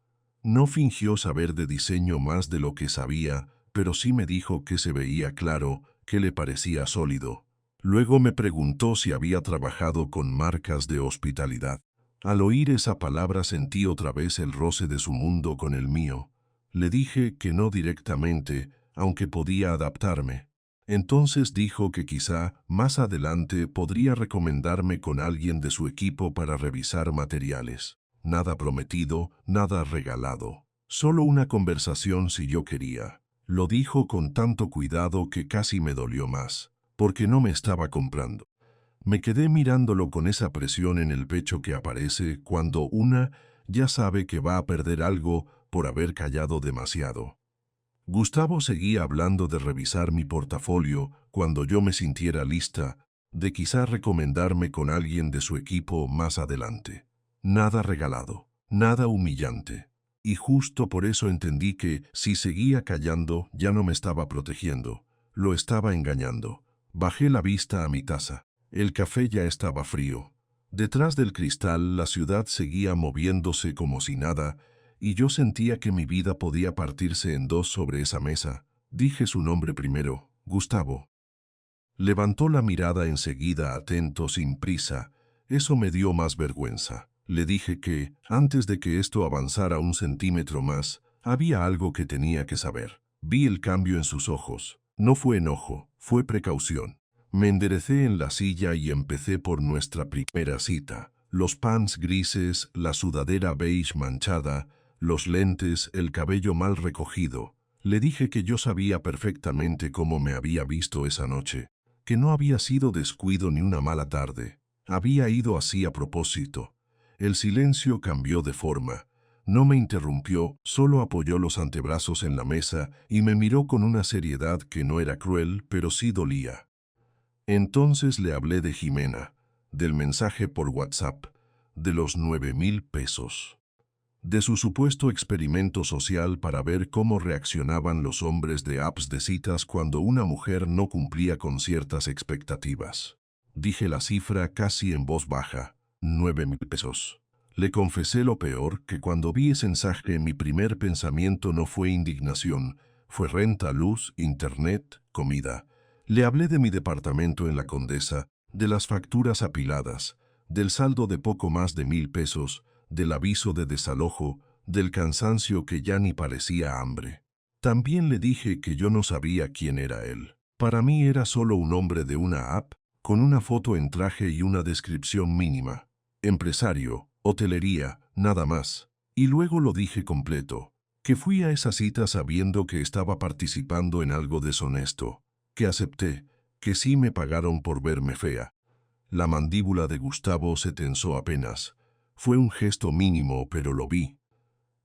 No fingió saber de diseño más de lo que sabía, pero sí me dijo que se veía claro, que le parecía sólido. Luego me preguntó si había trabajado con marcas de hospitalidad. Al oír esa palabra sentí otra vez el roce de su mundo con el mío. Le dije que no directamente, aunque podía adaptarme. Entonces dijo que quizá más adelante podría recomendarme con alguien de su equipo para revisar materiales. Nada prometido, nada regalado. Solo una conversación si yo quería. Lo dijo con tanto cuidado que casi me dolió más, porque no me estaba comprando. Me quedé mirándolo con esa presión en el pecho que aparece cuando una ya sabe que va a perder algo por haber callado demasiado. Gustavo seguía hablando de revisar mi portafolio cuando yo me sintiera lista, de quizá recomendarme con alguien de su equipo más adelante. Nada regalado, nada humillante. Y justo por eso entendí que, si seguía callando, ya no me estaba protegiendo, lo estaba engañando. Bajé la vista a mi taza. El café ya estaba frío. Detrás del cristal la ciudad seguía moviéndose como si nada, y yo sentía que mi vida podía partirse en dos sobre esa mesa. Dije su nombre primero, Gustavo. Levantó la mirada enseguida, atento, sin prisa. Eso me dio más vergüenza. Le dije que, antes de que esto avanzara un centímetro más, había algo que tenía que saber. Vi el cambio en sus ojos. No fue enojo, fue precaución. Me enderecé en la silla y empecé por nuestra primera cita. Los pants grises, la sudadera beige manchada, los lentes, el cabello mal recogido. Le dije que yo sabía perfectamente cómo me había visto esa noche, que no había sido descuido ni una mala tarde. Había ido así a propósito. El silencio cambió de forma. No me interrumpió, solo apoyó los antebrazos en la mesa y me miró con una seriedad que no era cruel, pero sí dolía. Entonces le hablé de Jimena, del mensaje por WhatsApp, de los 9,000 pesos. De su supuesto experimento social para ver cómo reaccionaban los hombres de apps de citas cuando una mujer no cumplía con ciertas expectativas. Dije la cifra casi en voz baja, 9,000 pesos. Le confesé lo peor, que cuando vi ese mensaje mi primer pensamiento no fue indignación, fue renta, luz, internet, comida. Le hablé de mi departamento en La Condesa, de las facturas apiladas, del saldo de poco más de 1,000 pesos, del aviso de desalojo, del cansancio que ya ni parecía hambre. También le dije que yo no sabía quién era él. Para mí era solo un hombre de una app, con una foto en traje y una descripción mínima. Empresario, hotelería, nada más. Y luego lo dije completo. que fui a esa cita sabiendo que estaba participando en algo deshonesto, que acepté, que sí me pagaron por verme fea. La mandíbula de Gustavo se tensó apenas. Fue un gesto mínimo, pero lo vi.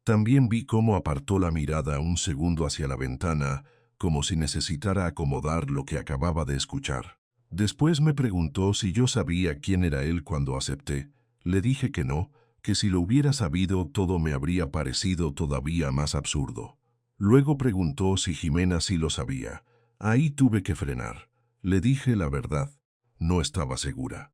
También vi cómo apartó la mirada un segundo hacia la ventana, como si necesitara acomodar lo que acababa de escuchar. Después me preguntó si yo sabía quién era él cuando acepté. Le dije que no, que si lo hubiera sabido todo me habría parecido todavía más absurdo. Luego preguntó si Jimena sí lo sabía. Ahí tuve que frenar. Le dije la verdad. No estaba segura.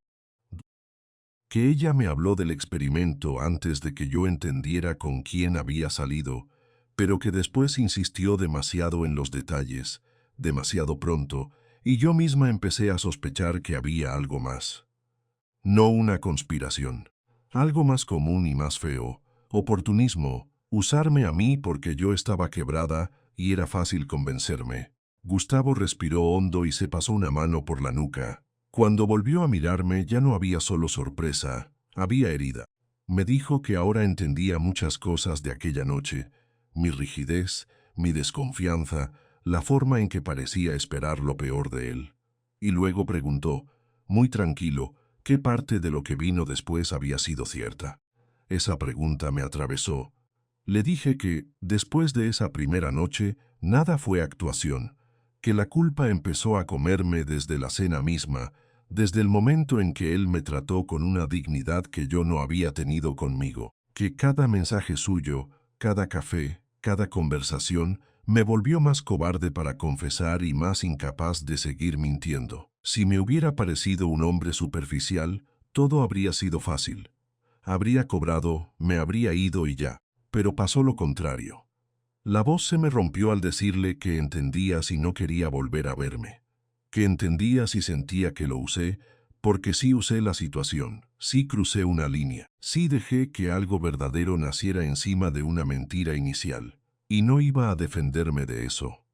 Que ella me habló del experimento antes de que yo entendiera con quién había salido, pero que después insistió demasiado en los detalles, demasiado pronto, y yo misma empecé a sospechar que había algo más. No una conspiración. Algo más común y más feo. Oportunismo. Usarme a mí porque yo estaba quebrada y era fácil convencerme. Gustavo respiró hondo y se pasó una mano por la nuca. Cuando volvió a mirarme ya no había solo sorpresa, había herida. Me dijo que ahora entendía muchas cosas de aquella noche. Mi rigidez, mi desconfianza, la forma en que parecía esperar lo peor de él. Y luego preguntó, muy tranquilo, ¿qué parte de lo que vino después había sido cierta? Esa pregunta me atravesó. Le dije que, después de esa primera noche, nada fue actuación, que la culpa empezó a comerme desde la cena misma, desde el momento en que él me trató con una dignidad que yo no había tenido conmigo, que cada mensaje suyo, cada café, cada conversación, me volvió más cobarde para confesar y más incapaz de seguir mintiendo. Si me hubiera parecido un hombre superficial, todo habría sido fácil. Habría cobrado, me habría ido y ya. Pero pasó lo contrario. La voz se me rompió al decirle que entendía si no quería volver a verme. Que entendía si sentía que lo usé, porque sí usé la situación, sí crucé una línea, sí dejé que algo verdadero naciera encima de una mentira inicial. Y no iba a defenderme de eso.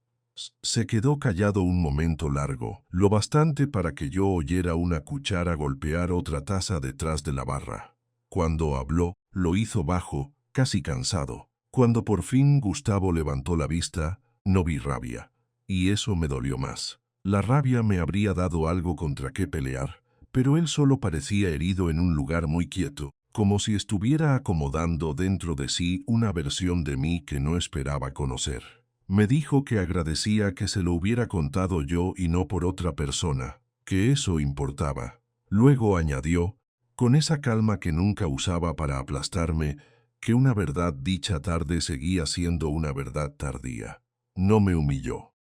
Se quedó callado un momento largo, lo bastante para que yo oyera una cuchara golpear otra taza detrás de la barra. Cuando habló, lo hizo bajo, casi cansado. Cuando por fin Gustavo levantó la vista, no vi rabia. Y eso me dolió más. La rabia me habría dado algo contra qué pelear, pero él solo parecía herido en un lugar muy quieto, como si estuviera acomodando dentro de sí una versión de mí que no esperaba conocer. Me dijo que agradecía que se lo hubiera contado yo y no por otra persona, que eso importaba. Luego añadió, con esa calma que nunca usaba para aplastarme, que una verdad dicha tarde seguía siendo una verdad tardía. No me humilló.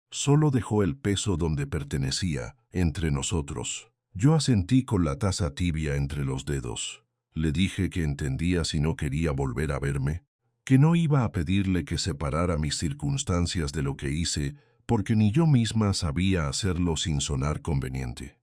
Solo dejó el peso donde pertenecía, entre nosotros. Yo asentí con la taza tibia entre los dedos. Le dije que entendía si no quería volver a verme, que no iba a pedirle que separara mis circunstancias de lo que hice, porque ni yo misma sabía hacerlo sin sonar conveniente.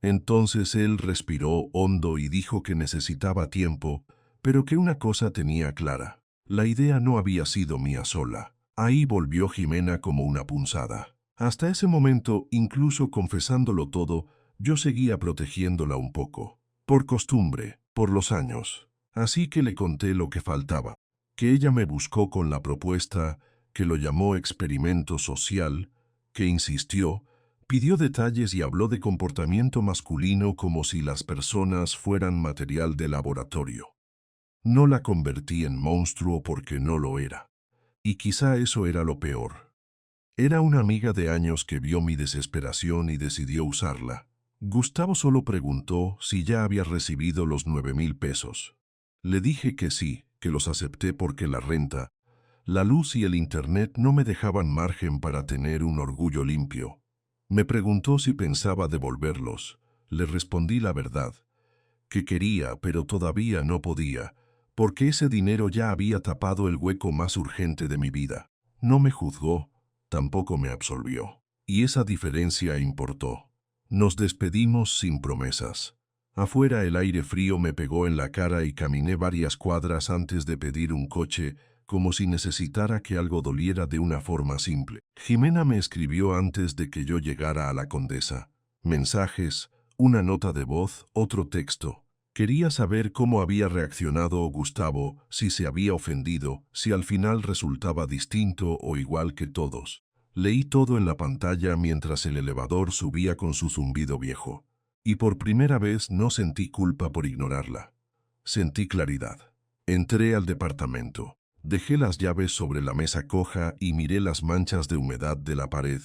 Entonces él respiró hondo y dijo que necesitaba tiempo, pero que una cosa tenía clara. La idea no había sido mía sola. Ahí volvió Jimena como una punzada. Hasta ese momento, incluso confesándolo todo, yo seguía protegiéndola un poco. Por costumbre, por los años. Así que le conté lo que faltaba. Que ella me buscó con la propuesta, que lo llamó experimento social, que insistió, pidió detalles y habló de comportamiento masculino como si las personas fueran material de laboratorio. No la convertí en monstruo porque no lo era. Y quizá eso era lo peor. Era una amiga de años que vio mi desesperación y decidió usarla. Gustavo solo preguntó si ya había recibido los 9,000 pesos. Le dije que sí, que los acepté porque la renta, la luz y el internet no me dejaban margen para tener un orgullo limpio. Me preguntó si pensaba devolverlos. Le respondí la verdad, que quería, pero todavía no podía, porque ese dinero ya había tapado el hueco más urgente de mi vida. No me juzgó, tampoco me absolvió. Y esa diferencia importó. Nos despedimos sin promesas. Afuera el aire frío me pegó en la cara y caminé varias cuadras antes de pedir un coche, como si necesitara que algo doliera de una forma simple. Jimena me escribió antes de que yo llegara a la Condesa. Mensajes, una nota de voz, otro texto. Quería saber cómo había reaccionado Gustavo, si se había ofendido, si al final resultaba distinto o igual que todos. Leí todo en la pantalla mientras el elevador subía con su zumbido viejo. Y por primera vez no sentí culpa por ignorarla. Sentí claridad. Entré al departamento. Dejé las llaves sobre la mesa coja y miré las manchas de humedad de la pared.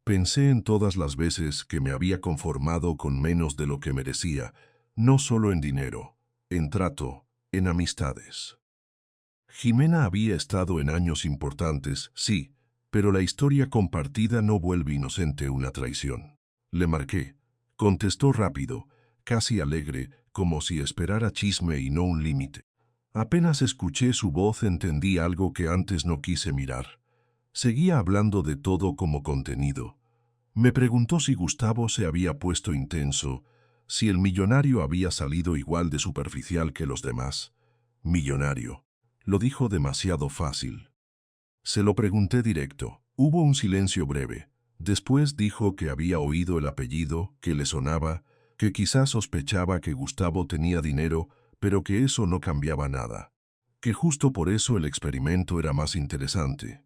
Pensé en todas las veces que me había conformado con menos de lo que merecía, no solo en dinero, en trato, en amistades. Jimena había estado en años importantes, sí, pero la historia compartida no vuelve inocente una traición. Le marqué. Contestó rápido, casi alegre, como si esperara chisme y no un límite. Apenas escuché su voz entendí algo que antes no quise mirar. Seguía hablando de todo como contenido. Me preguntó si Gustavo se había puesto intenso, si el millonario había salido igual de superficial que los demás. Millonario. Lo dijo demasiado fácil. Se lo pregunté directo. Hubo un silencio breve. Después dijo que había oído el apellido, que le sonaba, que quizás sospechaba que Gustavo tenía dinero, pero que eso no cambiaba nada. Que justo por eso el experimento era más interesante.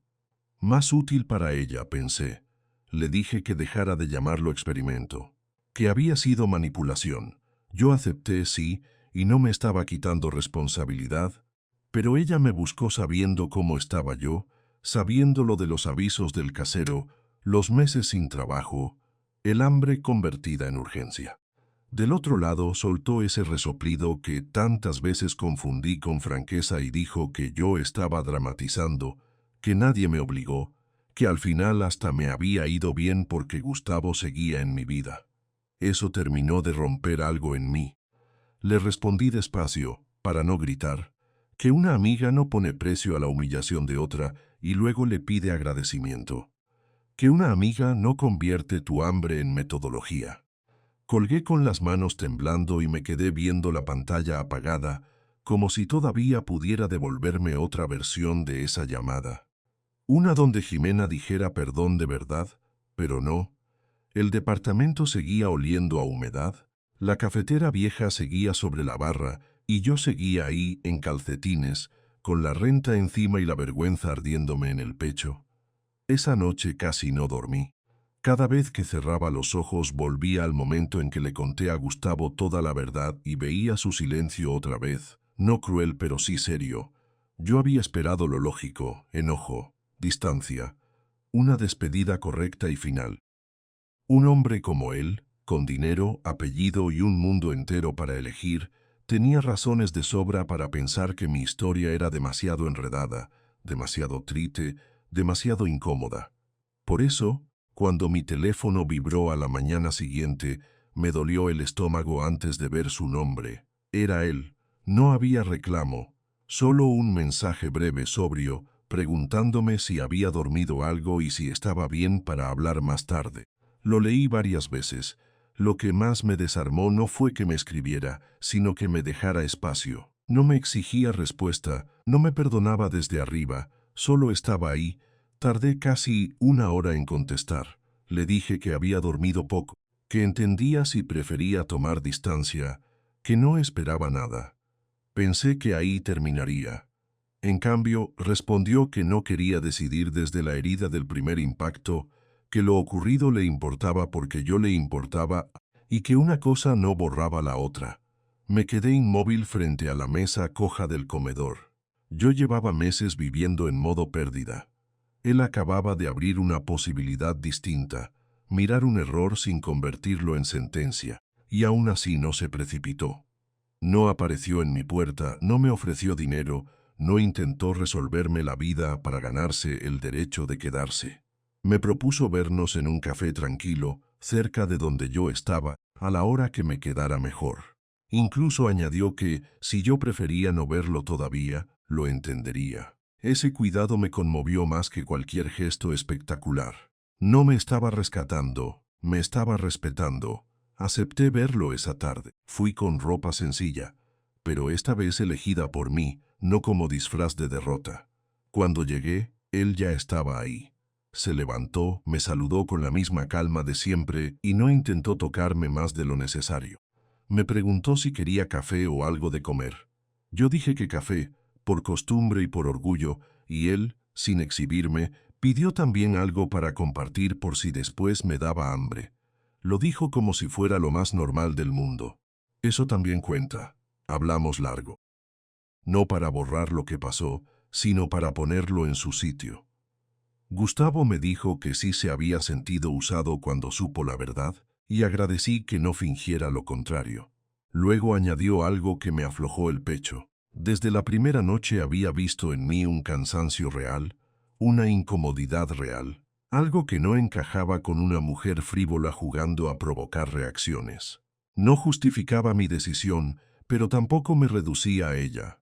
Más útil para ella, pensé. Le dije que dejara de llamarlo experimento. Que había sido manipulación. Yo acepté, sí, y no me estaba quitando responsabilidad, pero ella me buscó sabiendo cómo estaba yo, sabiendo lo de los avisos del casero, los meses sin trabajo, el hambre convertida en urgencia. Del otro lado soltó ese resoplido que tantas veces confundí con franqueza y dijo que yo estaba dramatizando, que nadie me obligó, que al final hasta me había ido bien porque Gustavo seguía en mi vida. Eso terminó de romper algo en mí. Le respondí despacio, para no gritar, que una amiga no pone precio a la humillación de otra y luego le pide agradecimiento. Que una amiga no convierte tu hambre en metodología. Colgué con las manos temblando y me quedé viendo la pantalla apagada, como si todavía pudiera devolverme otra versión de esa llamada. Una donde Jimena dijera perdón de verdad, pero no. El departamento seguía oliendo a humedad, la cafetera vieja seguía sobre la barra y yo seguía ahí en calcetines, con la renta encima y la vergüenza ardiéndome en el pecho. Esa noche casi no dormí. Cada vez que cerraba los ojos volvía al momento en que le conté a Gustavo toda la verdad y veía su silencio otra vez, no cruel pero sí serio. Yo había esperado lo lógico, enojo, distancia, una despedida correcta y final. Un hombre como él, con dinero, apellido y un mundo entero para elegir, tenía razones de sobra para pensar que mi historia era demasiado enredada, demasiado triste, demasiado incómoda. Por eso, cuando mi teléfono vibró a la mañana siguiente, me dolió el estómago antes de ver su nombre. Era él. No había reclamo, solo un mensaje breve sobrio, preguntándome si había dormido algo y si estaba bien para hablar más tarde. Lo leí varias veces. Lo que más me desarmó no fue que me escribiera, sino que me dejara espacio. No me exigía respuesta, no me perdonaba desde arriba, solo estaba ahí. Tardé casi una hora en contestar. Le dije que había dormido poco, que entendía si prefería tomar distancia, que no esperaba nada. Pensé que ahí terminaría. En cambio, respondió que no quería decidir desde la herida del primer impacto, que lo ocurrido le importaba porque yo le importaba y que una cosa no borraba la otra. Me quedé inmóvil frente a la mesa coja del comedor. Yo llevaba meses viviendo en modo pérdida. Él acababa de abrir una posibilidad distinta, mirar un error sin convertirlo en sentencia, y aún así no se precipitó. No apareció en mi puerta, no me ofreció dinero, no intentó resolverme la vida para ganarse el derecho de quedarse. Me propuso vernos en un café tranquilo, cerca de donde yo estaba, a la hora que me quedara mejor. Incluso añadió que, si yo prefería no verlo todavía, lo entendería. Ese cuidado me conmovió más que cualquier gesto espectacular. No me estaba rescatando, me estaba respetando. Acepté verlo esa tarde. Fui con ropa sencilla, pero esta vez elegida por mí, no como disfraz de derrota. Cuando llegué, él ya estaba ahí. Se levantó, me saludó con la misma calma de siempre y no intentó tocarme más de lo necesario. Me preguntó si quería café o algo de comer. Yo dije que café, por costumbre y por orgullo, y él, sin exhibirme, pidió también algo para compartir por si después me daba hambre. Lo dijo como si fuera lo más normal del mundo. Eso también cuenta. Hablamos largo. No para borrar lo que pasó, sino para ponerlo en su sitio. Gustavo me dijo que sí se había sentido usado cuando supo la verdad, y agradecí que no fingiera lo contrario. Luego añadió algo que me aflojó el pecho. Desde la primera noche había visto en mí un cansancio real, una incomodidad real, algo que no encajaba con una mujer frívola jugando a provocar reacciones. No justificaba mi decisión, pero tampoco me reducía a ella.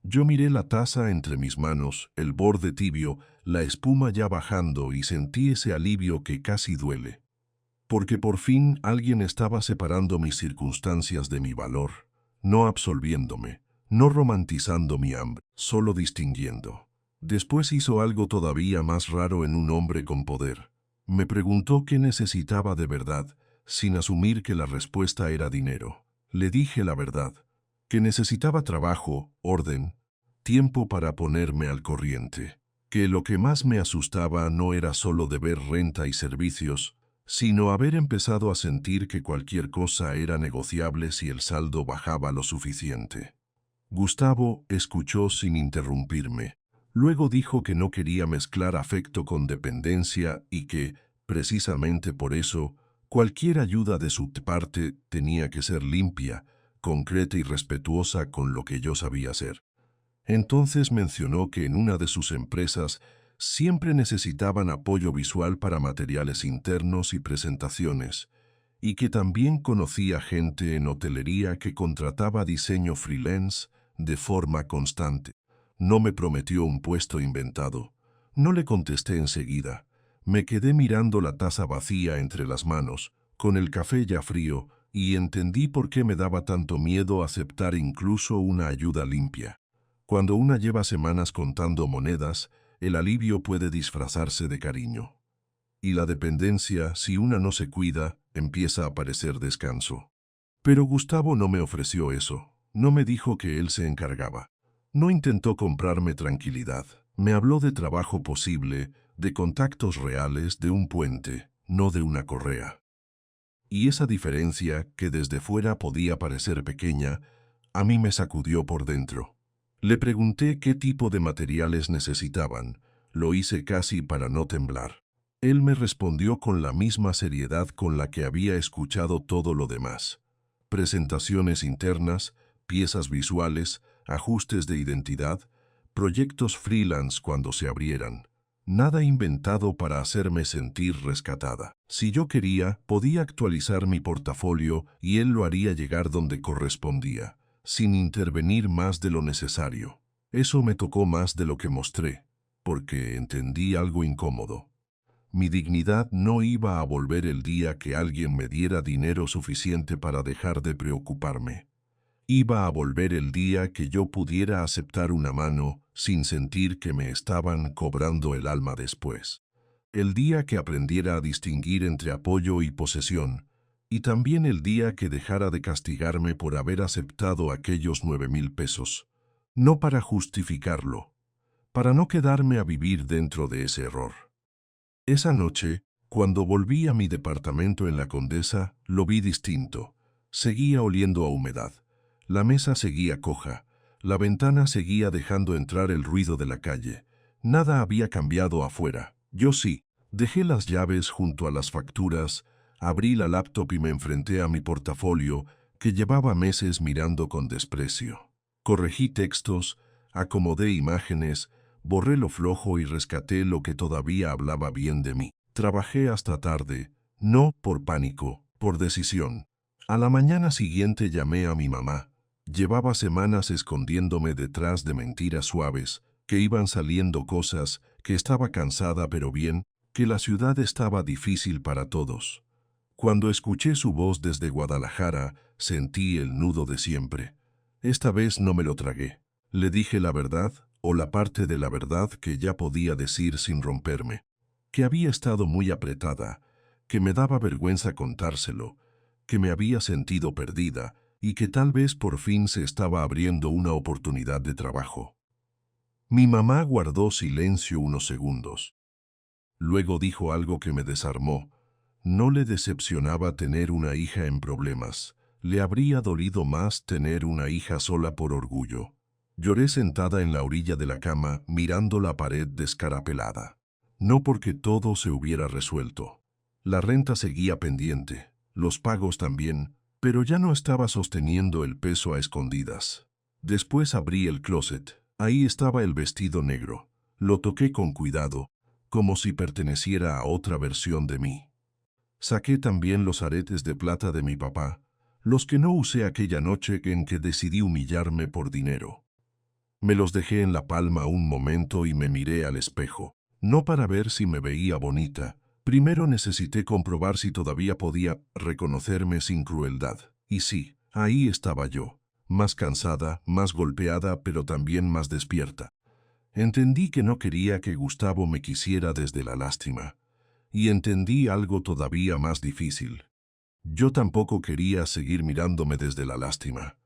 Yo miré la taza entre mis manos, el borde tibio, la espuma ya bajando y sentí ese alivio que casi duele. Porque por fin alguien estaba separando mis circunstancias de mi valor, no absolviéndome, no romantizando mi hambre, solo distinguiendo. Después hizo algo todavía más raro en un hombre con poder. Me preguntó qué necesitaba de verdad, sin asumir que la respuesta era dinero. Le dije la verdad, que necesitaba trabajo, orden, tiempo para ponerme al corriente. Que lo que más me asustaba no era solo deber renta y servicios, sino haber empezado a sentir que cualquier cosa era negociable si el saldo bajaba lo suficiente. Gustavo escuchó sin interrumpirme. Luego dijo que no quería mezclar afecto con dependencia y que, precisamente por eso, cualquier ayuda de su parte tenía que ser limpia, concreta y respetuosa con lo que yo sabía hacer. Entonces mencionó que en una de sus empresas siempre necesitaban apoyo visual para materiales internos y presentaciones, y que también conocía gente en hotelería que contrataba diseño freelance de forma constante. No me prometió un puesto inventado. No le contesté enseguida. Me quedé mirando la taza vacía entre las manos, con el café ya frío, y entendí por qué me daba tanto miedo aceptar incluso una ayuda limpia. Cuando una lleva semanas contando monedas, el alivio puede disfrazarse de cariño. Y la dependencia, si una no se cuida, empieza a parecer descanso. Pero Gustavo no me ofreció eso. No me dijo que él se encargaba. No intentó comprarme tranquilidad. Me habló de trabajo posible, de contactos reales, de un puente, no de una correa. Y esa diferencia, que desde fuera podía parecer pequeña, a mí me sacudió por dentro. Le pregunté qué tipo de materiales necesitaban. Lo hice casi para no temblar. Él me respondió con la misma seriedad con la que había escuchado todo lo demás. Presentaciones internas, piezas visuales, ajustes de identidad, proyectos freelance cuando se abrieran. Nada inventado para hacerme sentir rescatada. Si yo quería, podía actualizar mi portafolio y él lo haría llegar donde correspondía, sin intervenir más de lo necesario. Eso me tocó más de lo que mostré, porque entendí algo incómodo. Mi dignidad no iba a volver el día que alguien me diera dinero suficiente para dejar de preocuparme. Iba a volver el día que yo pudiera aceptar una mano sin sentir que me estaban cobrando el alma después. El día que aprendiera a distinguir entre apoyo y posesión, y también el día que dejara de castigarme por haber aceptado aquellos 9,000 pesos. No para justificarlo, para no quedarme a vivir dentro de ese error. Esa noche, cuando volví a mi departamento en la Condesa, lo vi distinto. Seguía oliendo a humedad. La mesa seguía coja. La ventana seguía dejando entrar el ruido de la calle. Nada había cambiado afuera. Yo sí. Dejé las llaves junto a las facturas, abrí la laptop y me enfrenté a mi portafolio, que llevaba meses mirando con desprecio. Corregí textos, acomodé imágenes, borré lo flojo y rescaté lo que todavía hablaba bien de mí. Trabajé hasta tarde, no por pánico, por decisión. A la mañana siguiente llamé a mi mamá. Llevaba semanas escondiéndome detrás de mentiras suaves, que iban saliendo cosas, que estaba cansada pero bien, que la ciudad estaba difícil para todos. Cuando escuché su voz desde Guadalajara, sentí el nudo de siempre. Esta vez no me lo tragué. Le dije la verdad, o la parte de la verdad que ya podía decir sin romperme. Que había estado muy apretada, que me daba vergüenza contárselo, que me había sentido perdida, y que tal vez por fin se estaba abriendo una oportunidad de trabajo. Mi mamá guardó silencio unos segundos. Luego dijo algo que me desarmó. No le decepcionaba tener una hija en problemas. Le habría dolido más tener una hija sola por orgullo. Lloré sentada en la orilla de la cama, mirando la pared descarapelada. No porque todo se hubiera resuelto. La renta seguía pendiente, los pagos también, pero ya no estaba sosteniendo el peso a escondidas. Después abrí el closet. Ahí estaba el vestido negro. Lo toqué con cuidado, como si perteneciera a otra versión de mí. Saqué también los aretes de plata de mi papá, los que no usé aquella noche en que decidí humillarme por dinero. Me los dejé en la palma un momento y me miré al espejo, no para ver si me veía bonita. Primero necesité comprobar si todavía podía reconocerme sin crueldad. Y sí, ahí estaba yo, más cansada, más golpeada, pero también más despierta. Entendí que no quería que Gustavo me quisiera desde la lástima. Y entendí algo todavía más difícil. Yo tampoco quería seguir mirándome desde la lástima.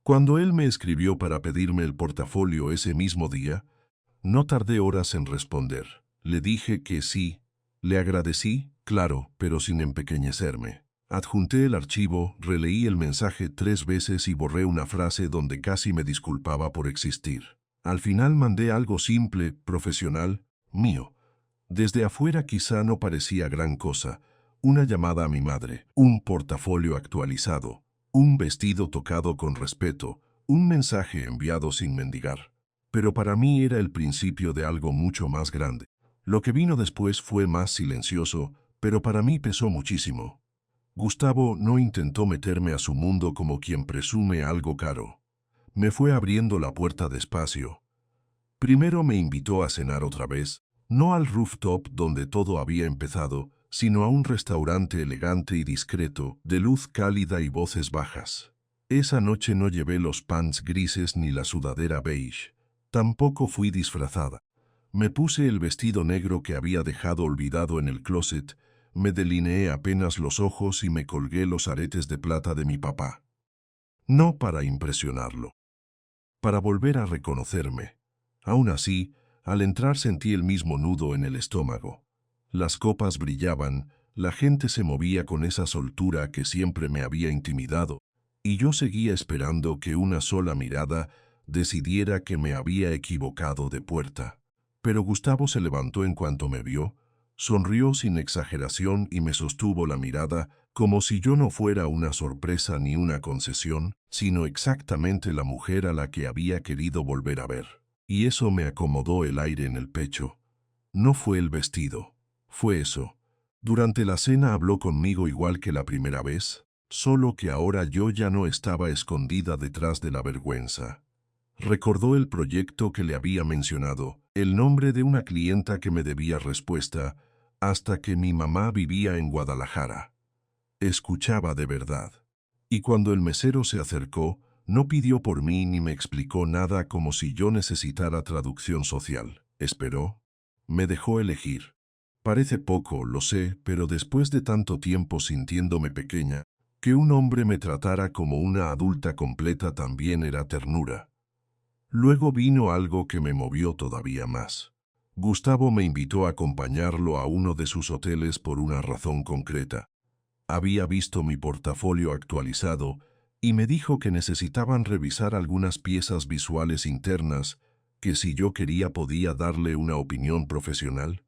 Cuando él me escribió para pedirme el portafolio ese mismo día, no tardé horas en responder. Le dije que sí. Le agradecí, claro, pero sin empequeñecerme. Adjunté el archivo, releí el mensaje 3 veces y borré una frase donde casi me disculpaba por existir. Al final mandé algo simple, profesional, mío. Desde afuera quizá no parecía gran cosa. Una llamada a mi madre, un portafolio actualizado, un vestido tocado con respeto, un mensaje enviado sin mendigar. Pero para mí era el principio de algo mucho más grande. Lo que vino después fue más silencioso, pero para mí pesó muchísimo. Gustavo no intentó meterme a su mundo como quien presume algo caro. Me fue abriendo la puerta despacio. Primero me invitó a cenar otra vez, no al rooftop donde todo había empezado, sino a un restaurante elegante y discreto, de luz cálida y voces bajas. Esa noche no llevé los pants grises ni la sudadera beige. Tampoco fui disfrazada. Me puse el vestido negro que había dejado olvidado en el closet, me delineé apenas los ojos y me colgué los aretes de plata de mi papá. No para impresionarlo, para volver a reconocerme. Aún así, al entrar sentí el mismo nudo en el estómago. Las copas brillaban, la gente se movía con esa soltura que siempre me había intimidado, y yo seguía esperando que una sola mirada decidiera que me había equivocado de puerta. Pero Gustavo se levantó en cuanto me vio, sonrió sin exageración y me sostuvo la mirada como si yo no fuera una sorpresa ni una concesión, sino exactamente la mujer a la que había querido volver a ver. Y eso me acomodó el aire en el pecho. No fue el vestido, fue eso. Durante la cena habló conmigo igual que la primera vez, solo que ahora yo ya no estaba escondida detrás de la vergüenza. Recordó el proyecto que le había mencionado, el nombre de una clienta que me debía respuesta, hasta que mi mamá vivía en Guadalajara. Escuchaba de verdad. Y cuando el mesero se acercó, no pidió por mí ni me explicó nada como si yo necesitara traducción social. Esperó. Me dejó elegir. Parece poco, lo sé, pero después de tanto tiempo sintiéndome pequeña, que un hombre me tratara como una adulta completa también era ternura. Luego vino algo que me movió todavía más. Gustavo me invitó a acompañarlo a uno de sus hoteles por una razón concreta. Había visto mi portafolio actualizado y me dijo que necesitaban revisar algunas piezas visuales internas que si yo quería podía darle una opinión profesional.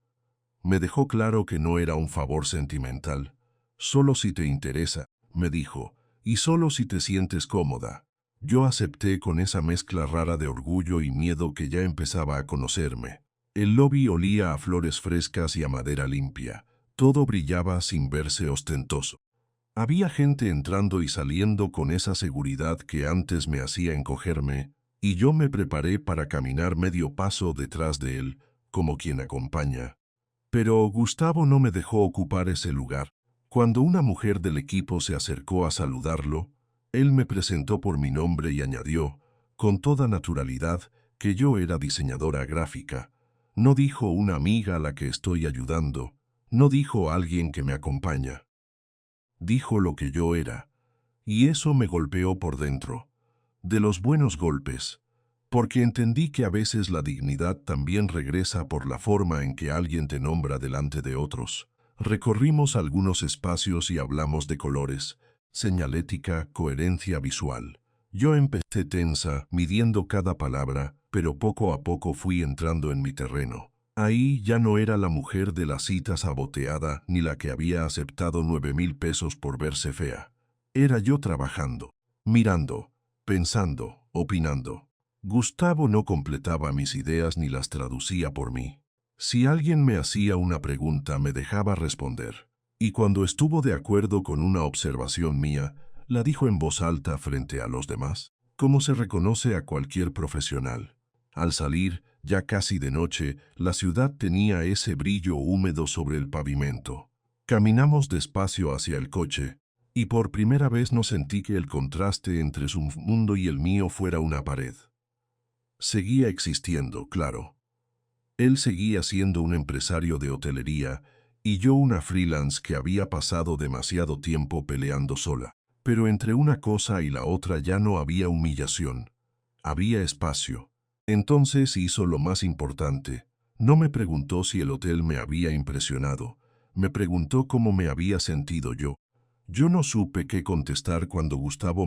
Me dejó claro que no era un favor sentimental. Solo si te interesa, me dijo, y solo si te sientes cómoda. Yo acepté con esa mezcla rara de orgullo y miedo que ya empezaba a conocerme. El lobby olía a flores frescas y a madera limpia. Todo brillaba sin verse ostentoso. Había gente entrando y saliendo con esa seguridad que antes me hacía encogerme, y yo me preparé para caminar medio paso detrás de él, como quien acompaña. Pero Gustavo no me dejó ocupar ese lugar. Cuando una mujer del equipo se acercó a saludarlo, él me presentó por mi nombre y añadió, con toda naturalidad, que yo era diseñadora gráfica. No dijo una amiga a la que estoy ayudando, no dijo alguien que me acompaña. Dijo lo que yo era, Y eso me golpeó por dentro. De los buenos golpes. Porque entendí que a veces la dignidad también regresa por la forma en que alguien te nombra delante de otros. Recorrimos algunos espacios y hablamos de colores, señalética, coherencia visual. Yo empecé tensa, midiendo cada palabra, pero poco a poco fui entrando en mi terreno. Ahí ya no era la mujer de la cita saboteada ni la que había aceptado 9,000 pesos por verse fea. Era yo trabajando, mirando, pensando, opinando. Gustavo no completaba mis ideas ni las traducía por mí. Si alguien me hacía una pregunta, me dejaba responder. Y cuando estuvo de acuerdo con una observación mía, la dijo en voz alta frente a los demás, como se reconoce a cualquier profesional. Al salir, ya casi de noche, la ciudad tenía ese brillo húmedo sobre el pavimento. Caminamos despacio hacia el coche, y por primera vez no sentí que el contraste entre su mundo y el mío fuera una pared. Seguía existiendo, claro. Él seguía siendo un empresario de hotelería y yo una freelance que había pasado demasiado tiempo peleando sola. Pero entre una cosa y la otra ya no había humillación. Había espacio. Entonces hizo lo más importante. No me preguntó si el hotel me había impresionado. Me preguntó cómo me había sentido yo. Yo no supe qué contestar cuando Gustavo